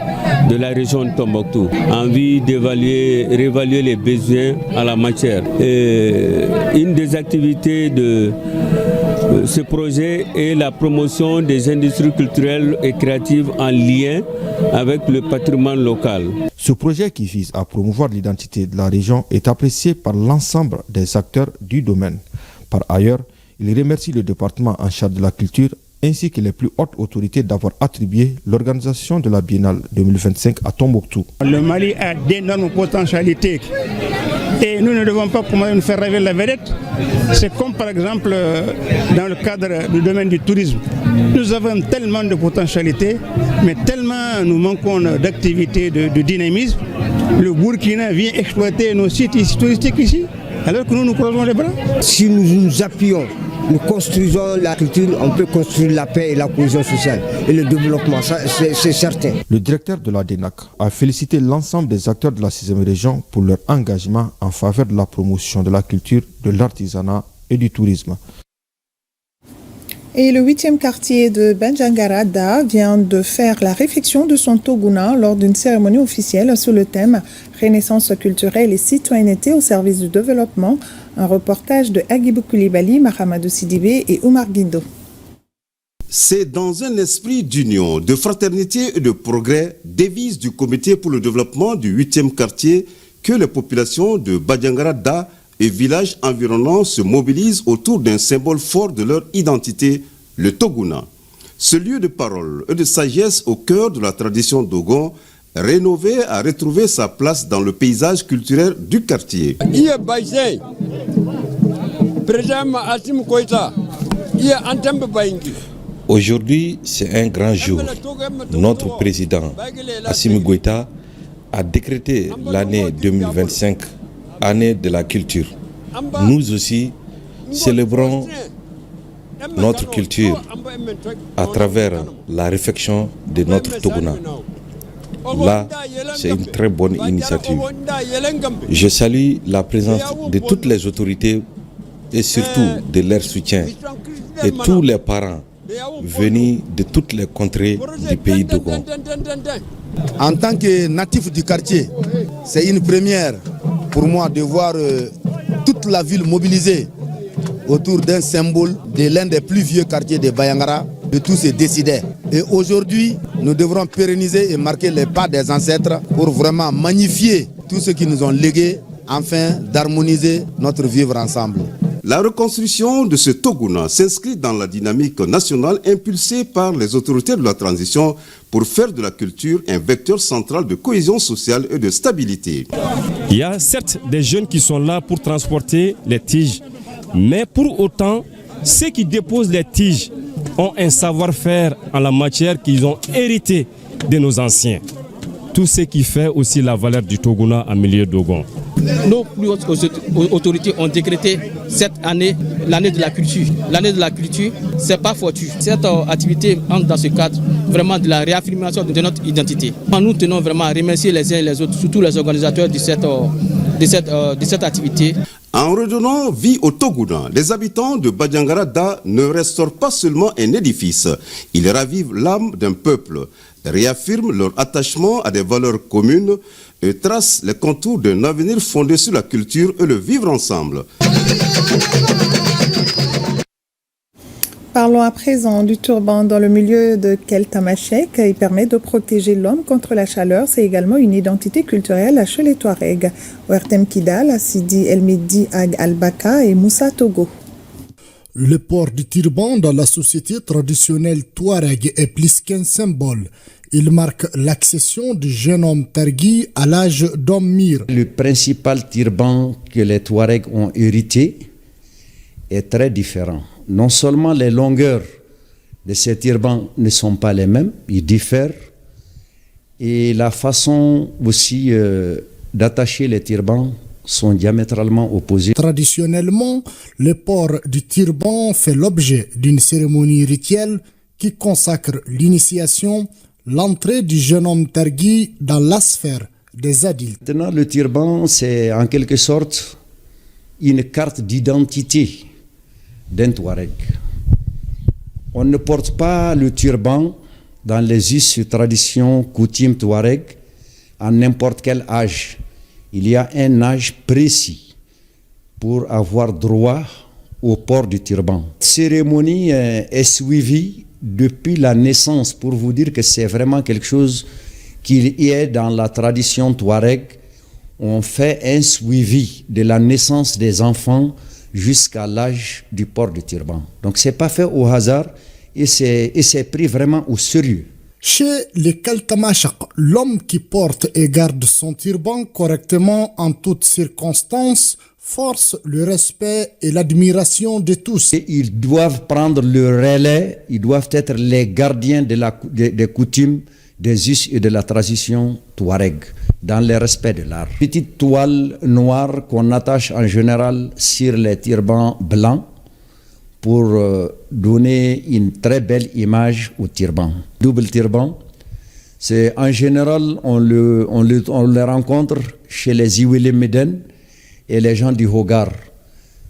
de la région de Tombouctou, en vue réévaluer les besoins à la matière. Une des activités ce projet est la promotion des industries culturelles et créatives en lien avec le patrimoine local. Ce projet qui vise à promouvoir l'identité de la région est apprécié par l'ensemble des acteurs du domaine. Par ailleurs, il remercie le département en charge de la culture ainsi que les plus hautes autorités d'avoir attribué l'organisation de la Biennale 2025 à Tombouctou. Le Mali a d'énormes potentialités et nous ne devons pas commencer à nous faire rêver la vedette. C'est comme par exemple dans le cadre du domaine du tourisme. Nous avons tellement de potentialités, mais tellement nous manquons d'activités, de dynamisme. Le Burkina vient exploiter nos sites touristiques ici, alors que nous croisons les bras. Si nous nous appuyons, nous construisons la culture, on peut construire la paix et la cohésion sociale et le développement, ça c'est certain. Le directeur de la DENAC a félicité l'ensemble des acteurs de la 6e région pour leur engagement en faveur de la promotion de la culture, de l'artisanat et du tourisme. Et le 8e quartier de Bandiagara vient de faire la réfection de son Toguna lors d'une cérémonie officielle sous le thème « Renaissance culturelle et citoyenneté au service du développement ». Un reportage de Agibou Koulibaly, Mahamadou Sidibé et Oumar Guindo. C'est dans un esprit d'union, de fraternité et de progrès, devise du Comité pour le développement du 8e quartier, que les populations de Bandiagara et villages environnants se mobilisent autour d'un symbole fort de leur identité, le Toguna. Ce lieu de parole et de sagesse au cœur de la tradition Dogon, rénové, a retrouvé sa place dans le paysage culturel du quartier. Aujourd'hui, c'est un grand jour. Notre président, Assimi Goïta, a décrété l'année 2025, année de la culture. Nous aussi célébrons notre culture à travers la réfection de notre Toguna. Là, c'est une très bonne initiative. Je salue la présence de toutes les autorités et surtout de leur soutien et tous les parents venus de toutes les contrées du pays Dogon. En tant que natif du quartier, c'est une première pour moi de voir toute la ville mobilisée autour d'un symbole de l'un des plus vieux quartiers de Bayangara, de tous ces décideurs. Et aujourd'hui, nous devrons pérenniser et marquer les pas des ancêtres pour vraiment magnifier tout ce qu'ils nous ont légué afin d'harmoniser notre vivre ensemble. La reconstruction de ce Toguna s'inscrit dans la dynamique nationale impulsée par les autorités de la transition pour faire de la culture un vecteur central de cohésion sociale et de stabilité. Il y a certes des jeunes qui sont là pour transporter les tiges, mais pour autant, ceux qui déposent les tiges ont un savoir-faire en la matière qu'ils ont hérité de nos anciens. Tout ce qui fait aussi la valeur du Toguna en milieu Dogon. Nos plus hautes autorités ont décrété cette année l'année de la culture. L'année de la culture, c'est pas fortuit. Cette activité entre dans ce cadre vraiment de la réaffirmation de notre identité. Nous tenons vraiment à remercier les uns et les autres, surtout les organisateurs de cette activité. En redonnant vie au Toguna, les habitants de Bandiagara ne restaurent pas seulement un édifice, ils ravivent l'âme d'un peuple, réaffirment leur attachement à des valeurs communes et tracent les contours d'un avenir fondé sur la culture et le vivre ensemble. Parlons à présent du turban dans le milieu de Keltamachek. Il permet de protéger l'homme contre la chaleur. C'est également une identité culturelle chez les Touaregs. Ouertem Kidal, Sidi Elmidi Ag Albaka et Moussa Togo. Le port du turban dans la société traditionnelle Touareg est plus qu'un symbole. Il marque l'accession du jeune homme Targui à l'âge d'homme Mir. Le principal turban que les Touaregs ont hérité est très différent. Non seulement les longueurs de ces turbans ne sont pas les mêmes, ils diffèrent, et la façon aussi d'attacher les turbans sont diamétralement opposés. Traditionnellement, le port du turban fait l'objet d'une cérémonie rituelle qui consacre l'initiation, l'entrée du jeune homme Targui dans la sphère des adultes. Maintenant, le turban, c'est en quelque sorte une carte d'identité d'un Touareg. On ne porte pas le turban dans les us, traditions, coutumes Touareg à n'importe quel âge. Il y a un âge précis pour avoir droit au port du turban. Cette cérémonie est suivie depuis la naissance, pour vous dire que c'est vraiment quelque chose qui est dans la tradition touareg. On fait un suivi de la naissance des enfants jusqu'à l'âge du port du turban. Donc c'est pas fait au hasard et c'est pris vraiment au sérieux. Chez les Keltamachak, l'homme qui porte et garde son turban correctement en toutes circonstances force le respect et l'admiration de tous. Et ils doivent prendre le relais, ils doivent être les gardiens des coutumes, des us et de la tradition touareg, dans le respect de l'art. Petite toile noire qu'on attache en général sur les turbans blancs pour donner une très belle image au turban. Double turban, c'est en général on le rencontre chez les Iwele Meden et les gens du Hogar.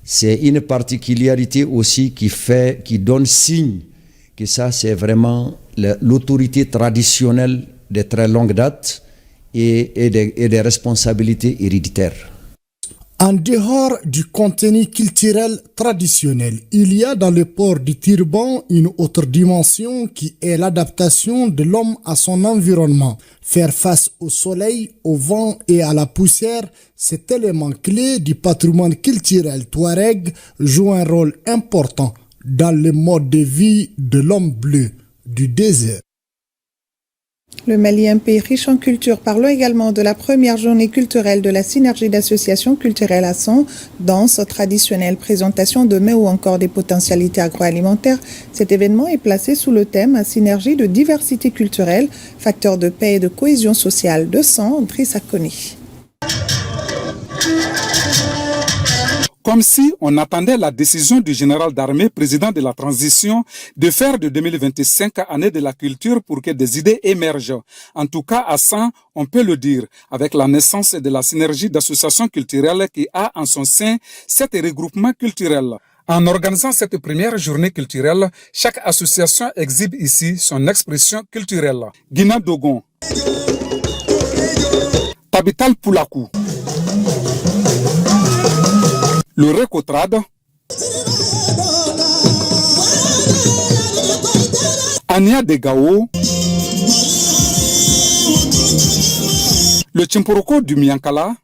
C'est une particularité aussi qui donne signe que ça c'est vraiment l'autorité traditionnelle de très longue date et des responsabilités héréditaires. En dehors du contenu culturel traditionnel, il y a dans le port du turban une autre dimension qui est l'adaptation de l'homme à son environnement. Faire face au soleil, au vent et à la poussière, cet élément clé du patrimoine culturel touareg joue un rôle important dans le mode de vie de l'homme bleu du désert. Le Mali, un pays riche en culture. Parlons également de la première journée culturelle de la synergie d'associations culturelles à San, danse traditionnelle, présentation de mets ou encore des potentialités agroalimentaires. Cet événement est placé sous le thème synergie de diversité culturelle, facteur de paix et de cohésion sociale de San, Driss Koni. Comme si on attendait la décision du général d'armée, président de la transition, de faire de 2025 année de la culture pour que des idées émergent. En tout cas, à San, on peut le dire, avec la naissance de la synergie d'associations culturelles qui a en son sein 7 regroupements culturels. En organisant cette première journée culturelle, chaque association exhibe ici son expression culturelle. Guina Dogon, Tabital Poulakou, le Récotrade, Ania de Gao, le Chimporoko du Miankala,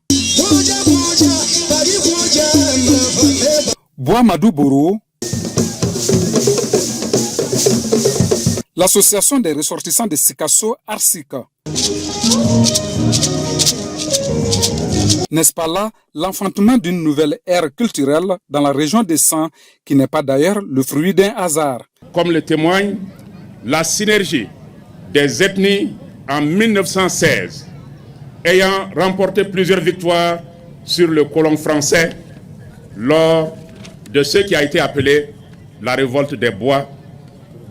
Bois Madou Boro, l'association des ressortissants de Sikasso Arsika. N'est-ce pas là l'enfantement d'une nouvelle ère culturelle dans la région des San, qui n'est pas d'ailleurs le fruit d'un hasard. Comme le témoigne la synergie des ethnies en 1916, ayant remporté plusieurs victoires sur le colon français lors de ce qui a été appelé la révolte des Bois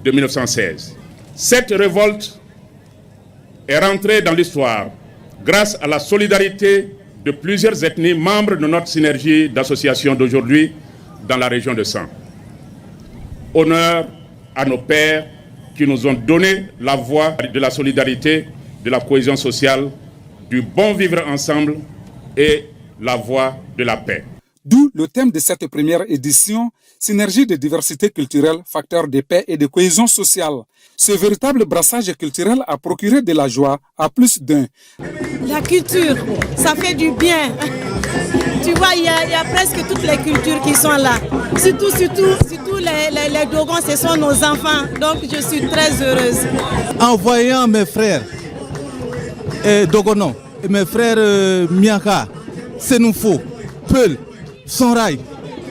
de 1916. Cette révolte est rentrée dans l'histoire grâce à la solidarité de plusieurs ethnies membres de notre synergie d'associations d'aujourd'hui dans la région de San. Honneur à nos pères qui nous ont donné la voie de la solidarité, de la cohésion sociale, du bon vivre ensemble et la voie de la paix. D'où le thème de cette première édition, synergie de diversité culturelle, facteur de paix et de cohésion sociale. Ce véritable brassage culturel a procuré de la joie à plus d'un. La culture, ça fait du bien. Tu vois, il y a presque toutes les cultures qui sont là. Surtout les Dogons, ce sont nos enfants. Donc je suis très heureuse. En voyant mes frères Dogono et mes frères Miaka, Senoufo, Peul, Sonrail,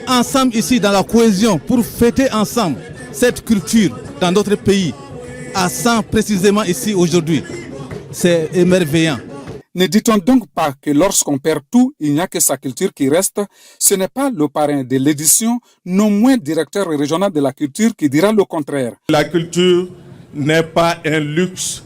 ensemble ici dans la cohésion pour fêter ensemble cette culture dans notre pays, à San précisément ici aujourd'hui. C'est émerveillant. Ne dit-on donc pas que lorsqu'on perd tout, il n'y a que sa culture qui reste? Ce n'est pas le parrain de l'édition, non moins directeur régional de la culture, qui dira le contraire. La culture n'est pas un luxe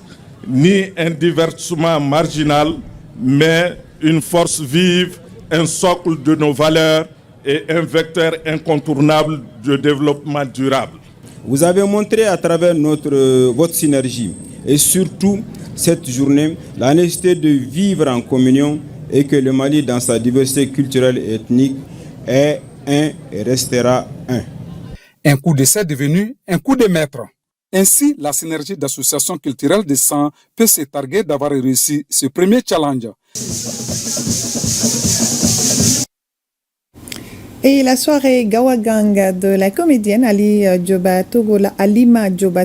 ni un divertissement marginal, mais une force vive, un socle de nos valeurs et un vecteur incontournable de développement durable. Vous avez montré à travers votre synergie et surtout cette journée la nécessité de vivre en communion et que le Mali, dans sa diversité culturelle et ethnique, est un et restera un. Un coup d'essai devenu un coup de maître. Ainsi, la synergie d'associations culturelles de sang peut se targuer d'avoir réussi ce premier challenge. Et la soirée Gawagang de la comédienne Alima Dioba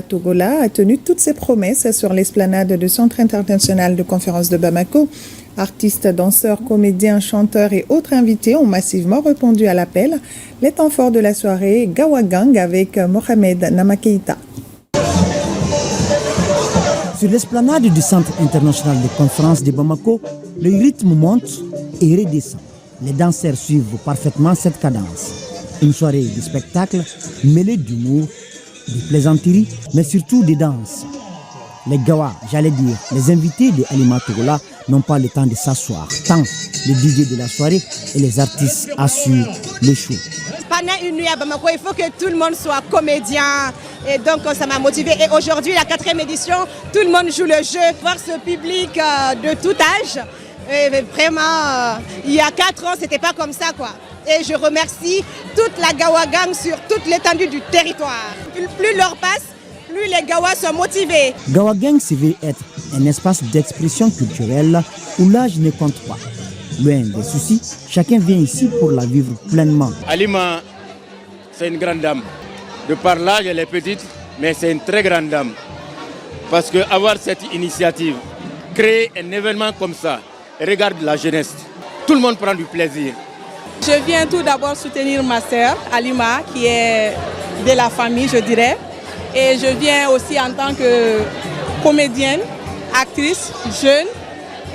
Togola a tenu toutes ses promesses sur l'esplanade du Centre international de conférence de Bamako. Artistes, danseurs, comédiens, chanteurs et autres invités ont massivement répondu à l'appel. Les temps forts de la soirée Gawagang avec Mohamed Namakeita. Sur l'esplanade du Centre international de conférence de Bamako, le rythme monte et redescend. Les danseurs suivent parfaitement cette cadence. Une soirée de spectacle mêlée d'humour, de plaisanteries, mais surtout de danse. Les Gawa, j'allais dire, les invités de Alima Togola n'ont pas le temps de s'asseoir, tant les DJ de la soirée et les artistes assurent le show. Pendant une nuit à Bamako, il faut que tout le monde soit comédien. Et donc ça m'a motivé. Et aujourd'hui, la 4e édition, tout le monde joue le jeu. Voir ce public de tout âge, et vraiment, il y a 4 ans, c'était pas comme ça, quoi. Et je remercie toute la Gawagang sur toute l'étendue du territoire. Plus l'heure passe, plus les Gawas sont motivés. Gawagang se veut être un espace d'expression culturelle où l'âge ne compte pas. Loin des soucis, chacun vient ici pour la vivre pleinement. Alima, c'est une grande dame. De par l'âge, elle est petite, mais c'est une très grande dame. Parce qu'avoir cette initiative, créer un événement comme ça, regarde la jeunesse, tout le monde prend du plaisir. Je viens tout d'abord soutenir ma sœur, Alima, qui est de la famille, je dirais. Et je viens aussi en tant que comédienne, actrice, jeune.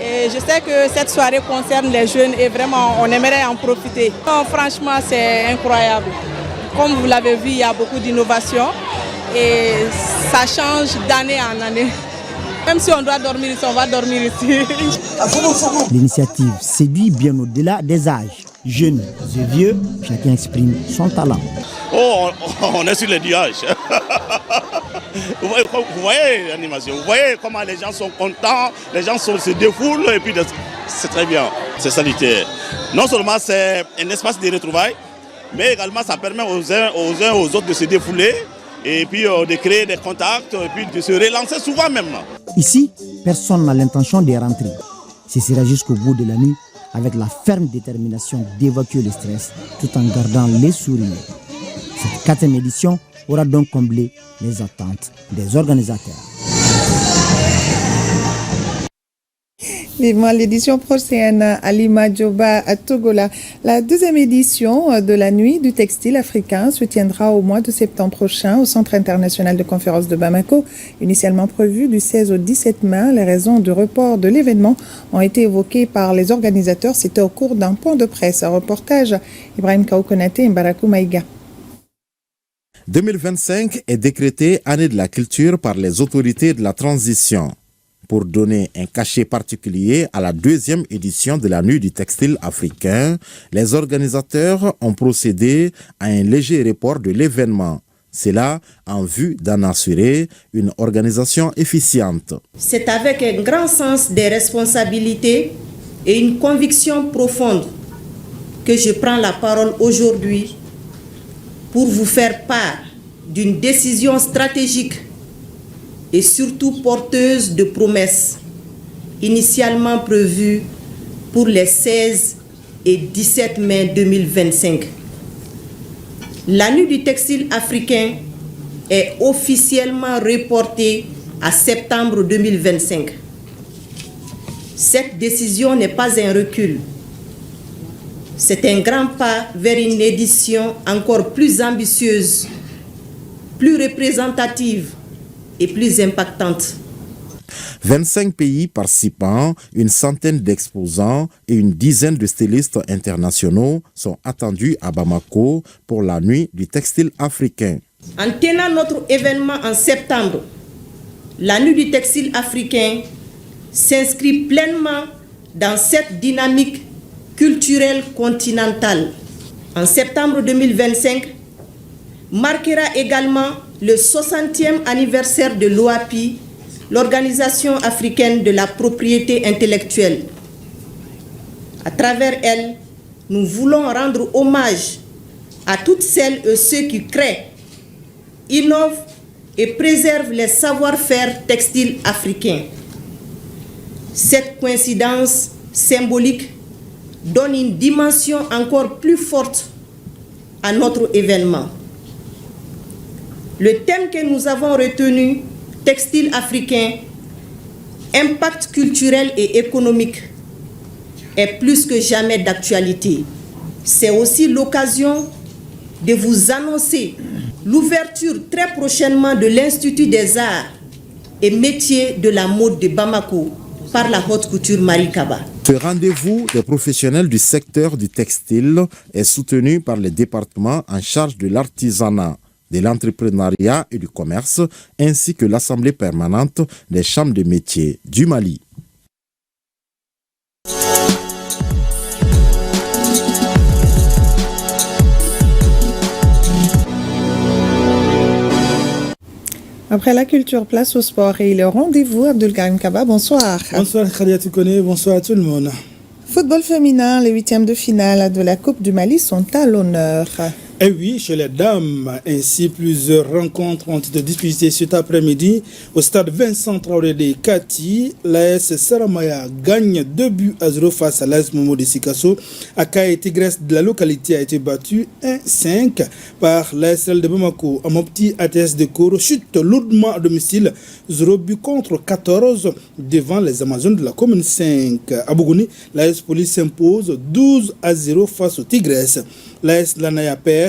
Et je sais que cette soirée concerne les jeunes et vraiment, on aimerait en profiter. Non, franchement, c'est incroyable. Comme vous l'avez vu, il y a beaucoup d'innovations et ça change d'année en année. Même si on doit dormir ici, on va dormir ici. L'initiative séduit bien au-delà des âges. Jeunes et vieux, chacun exprime son talent. Oh, on est sur les nuages. Vous voyez l'animation, vous voyez comment les gens sont contents, les gens se défoulent et puis c'est très bien, c'est salutaire. Non seulement c'est un espace de retrouvailles, mais également ça permet aux uns aux autres de se défouler et puis de créer des contacts et puis de se relancer souvent même. Ici, personne n'a l'intention de rentrer. Ce sera jusqu'au bout de la nuit avec la ferme détermination d'évacuer le stress tout en gardant les sourires. Cette 4e édition aura donc comblé les attentes des organisateurs. Vivement l'édition prochaine, Alima Dioba à Togola. La 2e édition de la Nuit du textile africain se tiendra au mois de septembre prochain au Centre international de conférence de Bamako. Initialement prévu du 16 au 17 mai, les raisons du report de l'événement ont été évoquées par les organisateurs. C'était au cours d'un point de presse. Un reportage, Ibrahim Kaoukonate et Mbarakou Maïga. 2025 est décrétée année de la culture par les autorités de la transition. Pour donner un cachet particulier à la 2e édition de la Nuit du textile africain, les organisateurs ont procédé à un léger report de l'événement. Cela en vue d'en assurer une organisation efficiente. C'est avec un grand sens des responsabilités et une conviction profonde que je prends la parole aujourd'hui pour vous faire part d'une décision stratégique et surtout porteuse de promesses, initialement prévues pour les 16 et 17 mai 2025. La Nuit du textile africain est officiellement reportée à septembre 2025. Cette décision n'est pas un recul. C'est un grand pas vers une édition encore plus ambitieuse, plus représentative et plus impactante. 25 pays participants, une centaine d'exposants et une dizaine de stylistes internationaux sont attendus à Bamako pour la Nuit du textile africain. En tenant notre événement en septembre, la Nuit du textile africain s'inscrit pleinement dans cette dynamique culturelle continentale. En septembre 2025, marquera également le 60e anniversaire de l'OAPI, l'Organisation africaine de la propriété intellectuelle. À travers elle, nous voulons rendre hommage à toutes celles et ceux qui créent, innovent et préservent les savoir-faire textiles africains. Cette coïncidence symbolique donne une dimension encore plus forte à notre événement. Le thème que nous avons retenu, textile africain, impact culturel et économique, est plus que jamais d'actualité. C'est aussi l'occasion de vous annoncer l'ouverture très prochainement de l'Institut des Arts et Métiers de la Mode de Bamako par la haute couture Marie Kaba. Ce rendez-vous des professionnels du secteur du textile est soutenu par les départements en charge de l'artisanat, de l'entrepreneuriat et du commerce, ainsi que l'Assemblée permanente des chambres de métiers du Mali. Après la culture, place au sport et le rendez-vous. Abdelkarim Kaba, bonsoir. Bonsoir Khadia Toukoné, bonsoir à tout le monde. Football féminin, les huitièmes de finale de la Coupe du Mali sont à l'honneur. Et oui, chez les dames, ainsi plusieurs rencontres ont été disputées cet après-midi au stade Vincent Traoré de Kati. L'AS Saramaya gagne 2-0 face à l'AS Momo de Sikasso. Akaï Tigresse de la localité a été battu 1-5 par l'AS de Bamako. Amopti ATS de Koro chute lourdement à domicile 0 but contre 14 devant les Amazones de la commune 5. À Bougouni, l'AS Police s'impose 12-0 face aux Tigresses. L'AS Lanaya perd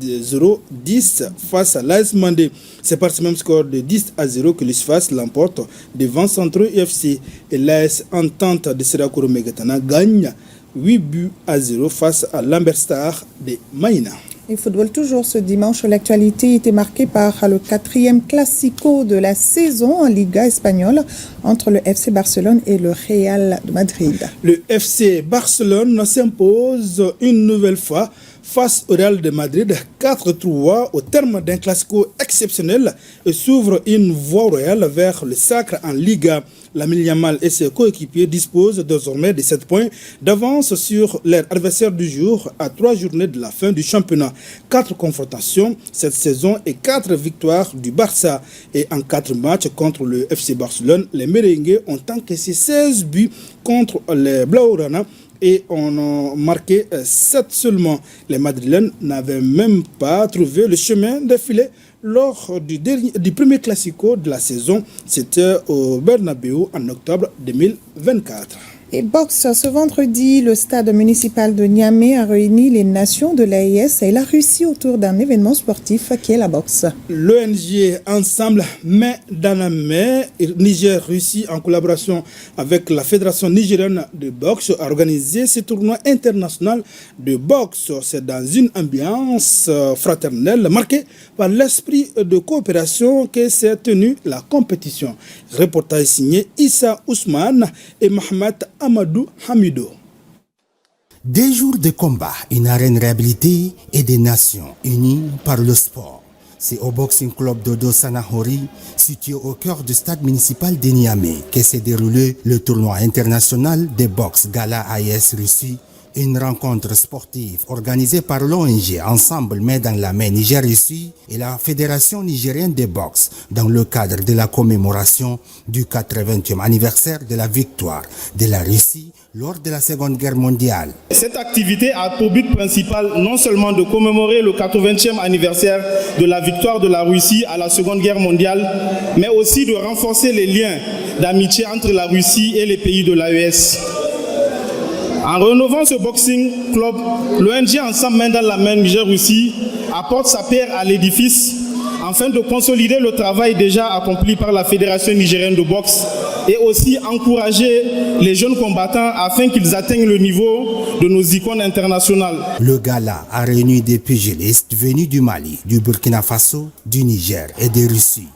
0-10 face à l'AS Mandé. C'est par ce même score de 10-0 que l'ISFAS l'emporte devant Centro UFC. Et l'AS Entente de Serakoro Megatana gagne 8-0 face à l'Amberstar de Maïna. Et football toujours ce dimanche, l'actualité était marquée par le 4e classico de la saison en Liga espagnole entre le FC Barcelone et le Real de Madrid. Le FC Barcelone s'impose une nouvelle fois face au Real de Madrid 4-3 au terme d'un classico exceptionnel et s'ouvre une voie royale vers le sacre en Liga. Lamine Yamal et ses coéquipiers disposent désormais de 7 points d'avance sur leur adversaire du jour à 3 journées de la fin du championnat. 4 confrontations cette saison et 4 victoires du Barça. Et en 4 matchs contre le FC Barcelone, les Merengues ont encaissé 16 buts contre les Blaugrana et ont marqué 7 seulement. Les Madrilènes n'avaient même pas trouvé le chemin défilé lors du premier classico de la saison. C'était au Bernabéu en octobre 2024. Et boxe, ce vendredi, le stade municipal de Niamey a réuni les nations de l'AES et la Russie autour d'un événement sportif qui est la boxe. L'ONG Ensemble Main dans la Main, Niger-Russie, en collaboration avec la Fédération nigérienne de boxe, a organisé ce tournoi international de boxe. C'est dans une ambiance fraternelle marquée par l'esprit de coopération que s'est tenue la compétition. Reportage signé Issa Ousmane et Mohamed Amadou Hamidou. Des jours de combat, une arène réhabilitée et des nations unies par le sport. C'est au Boxing Club Dodo Sanahori, situé au cœur du stade municipal de Niamey, que s'est déroulé le tournoi international de boxe Gala AES Russie. Une rencontre sportive organisée par l'ONG Ensemble Main dans la Main Niger-Russie et la Fédération nigérienne de boxe dans le cadre de la commémoration du 80e anniversaire de la victoire de la Russie lors de la Seconde Guerre mondiale. Cette activité a pour but principal non seulement de commémorer le 80e anniversaire de la victoire de la Russie à la Seconde Guerre mondiale, mais aussi de renforcer les liens d'amitié entre la Russie et les pays de l'AES. En rénovant ce boxing club, l'ONG Ensemble Main dans la Main Niger-Russie apporte sa pierre à l'édifice afin de consolider le travail déjà accompli par la Fédération nigérienne de boxe et aussi encourager les jeunes combattants afin qu'ils atteignent le niveau de nos icônes internationales. Le gala a réuni des pugilistes venus du Mali, du Burkina Faso, du Niger et de Russie.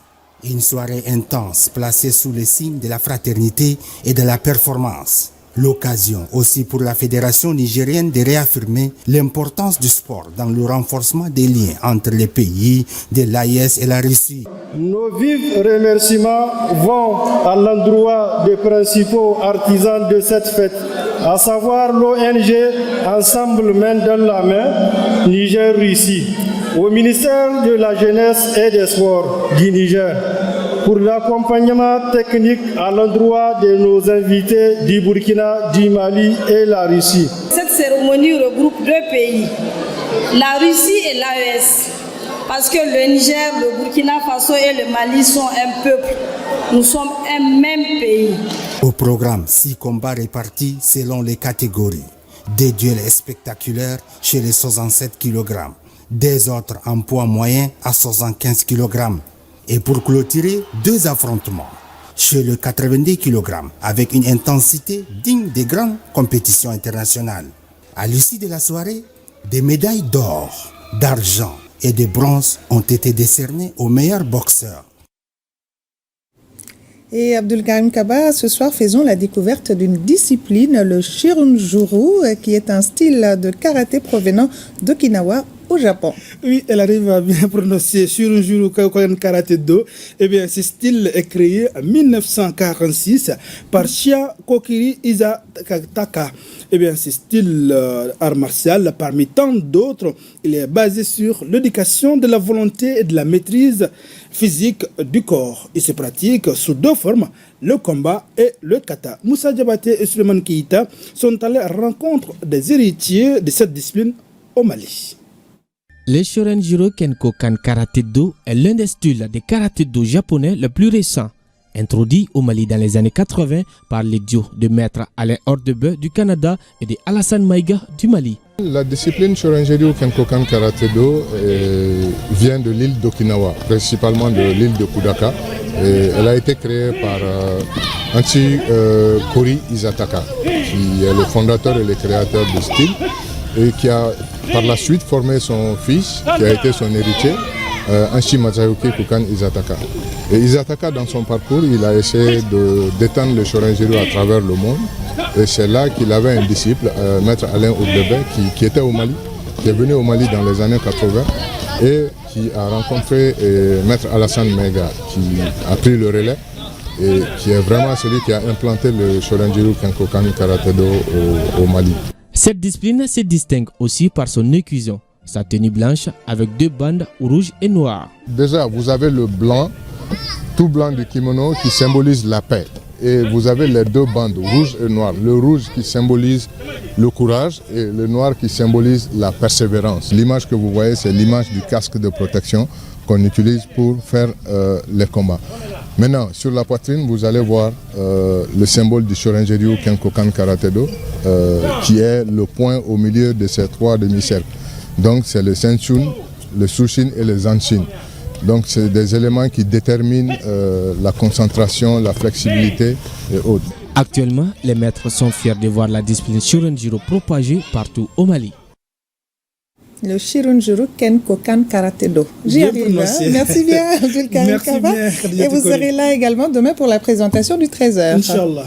Une soirée intense placée sous le signe de la fraternité et de la performance. L'occasion aussi pour la Fédération nigérienne de réaffirmer l'importance du sport dans le renforcement des liens entre les pays de l'AES et la Russie. Nos vifs remerciements vont à l'endroit des principaux artisans de cette fête, à savoir l'ONG Ensemble Main dans la Main, Niger-Russie, au ministère de la Jeunesse et des Sports du Niger, pour l'accompagnement technique à l'endroit de nos invités du Burkina, du Mali et la Russie. Cette cérémonie regroupe deux pays, la Russie et l'AES, parce que le Niger, le Burkina Faso et le Mali sont un peuple. Nous sommes un même pays. Au programme, 6 combats répartis selon les catégories. Des duels spectaculaires chez les 67 kg, des autres en poids moyen à 75 kg. Et pour clôturer, 2 affrontements chez le 90 kg avec une intensité digne des grandes compétitions internationales. À l'issue de la soirée, des médailles d'or, d'argent et de bronze ont été décernées aux meilleurs boxeurs. Et Abdulkarim Kaba, ce soir, faisons la découverte d'une discipline, le Shirunjuru, qui est un style de karaté provenant d'Okinawa, au Japon. Oui, elle arrive à bien prononcer Shirunjuru Karaté Do. Eh bien, ce style est créé en 1946 par Shia Kokiri Izataka. Eh bien, ce style art martial, parmi tant d'autres, il est basé sur l'éducation de la volonté et de la maîtrise physique du corps. Il se pratique sous 2 formes, le combat et le kata. Moussa Diabaté et Suleiman Keita sont allés à la rencontre des héritiers de cette discipline au Mali. Le Shirunjuru Kenkokan Karaté Do est l'un des styles de karaté do japonais le plus récent, introduit au Mali dans les années 80 par les duos de maître Alain Hordebeu du Canada et de Alassane Maïga du Mali. La discipline Shirunjuru Kenkokan Karaté Do vient de l'île d'Okinawa, principalement de l'île de Kudaka. Et elle a été créée par Anchi Kori Izataka, qui est le fondateur et le créateur du style, et qui a par la suite formé son fils, qui a été son héritier, Anshi Masayuki Kukan Izataka. Et Izataka, dans son parcours, il a essayé d'étendre le Shirunjuru à travers le monde. Et c'est là qu'il avait un disciple, Maître Alain Hordebeu, qui était au Mali, qui est venu au Mali dans les années 80 et qui a rencontré Maître Alassane Maïga, qui a pris le relais et qui est vraiment celui qui a implanté le Shirunjuru Kenkokan Karaté Do au Mali. Cette discipline se distingue aussi par son écusson, sa tenue blanche avec 2 bandes rouges et noires. Déjà, vous avez le blanc, tout blanc du kimono qui symbolise la paix. Et vous avez les 2 bandes, rouge et noir. Le rouge qui symbolise le courage et le noir qui symbolise la persévérance. L'image que vous voyez, c'est l'image du casque de protection qu'on utilise pour faire les combats. Maintenant, sur la poitrine, vous allez voir le symbole du Shirunjuru Kenkokan Karaté Do, qui est le point au milieu de ces 3 demi-cercles. Donc, c'est le Senshun, le Sushin et le Zanshin. Donc, c'est des éléments qui déterminent la concentration, la flexibilité et autres. Actuellement, les maîtres sont fiers de voir la discipline Shirunjuru propagée partout au Mali. Le Shirunjuru Kenkokan Karaté Do. J'y arrive. Merci bien, Abdulkarim Kaba. Et vous serez là également demain pour la présentation du 13h. Inch'Allah.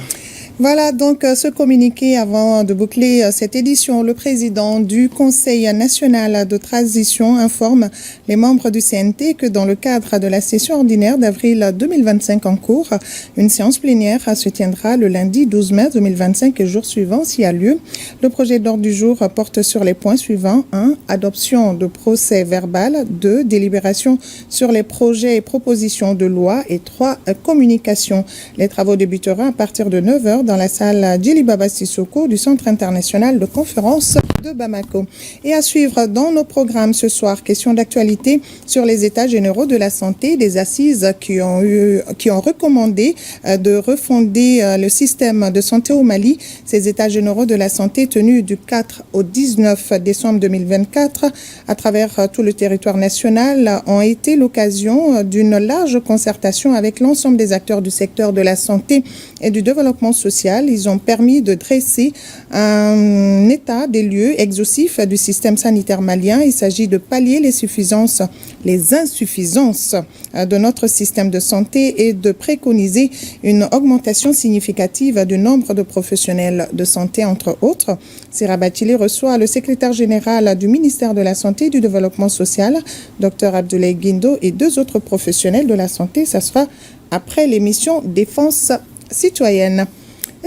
Voilà donc ce communiqué avant de boucler cette édition. Le président du Conseil national de transition informe les membres du CNT que dans le cadre de la session ordinaire d'avril 2025 en cours, une séance plénière se tiendra le lundi 12 mai 2025 et jour suivant s'il y a lieu. Le projet d'ordre du jour porte sur les points suivants. 1. Adoption de procès verbal. 2. Délibération sur les projets et propositions de loi. Et 3. Communication. Les travaux débuteront à partir de 9h dans la salle Djili Baba Sissoko du Centre international de conférence de Bamako. Et à suivre dans nos programmes ce soir, question d'actualité sur les états généraux de la santé, des assises qui ont recommandé de refonder le système de santé au Mali. Ces états généraux de la santé tenus du 4 au 19 décembre 2024 à travers tout le territoire national ont été l'occasion d'une large concertation avec l'ensemble des acteurs du secteur de la santé et du développement social. Ils ont permis de dresser un état des lieux exhaustif du système sanitaire malien. Il s'agit de pallier les insuffisances de notre système de santé et de préconiser une augmentation significative du nombre de professionnels de santé, entre autres. Sira Batili reçoit le secrétaire général du ministère de la Santé et du Développement social, Dr Abdoulaye Guindo, et 2 autres professionnels de la santé. Ça sera après l'émission Défense citoyenne.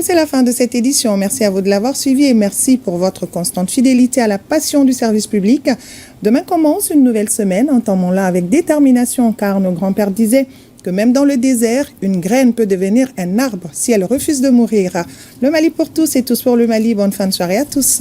Et c'est la fin de cette édition. Merci à vous de l'avoir suivi et merci pour votre constante fidélité à la passion du service public. Demain commence une nouvelle semaine. Entendons-la avec détermination car nos grands-pères disaient que même dans le désert, une graine peut devenir un arbre si elle refuse de mourir. Le Mali pour tous et tous pour le Mali. Bonne fin de soirée à tous.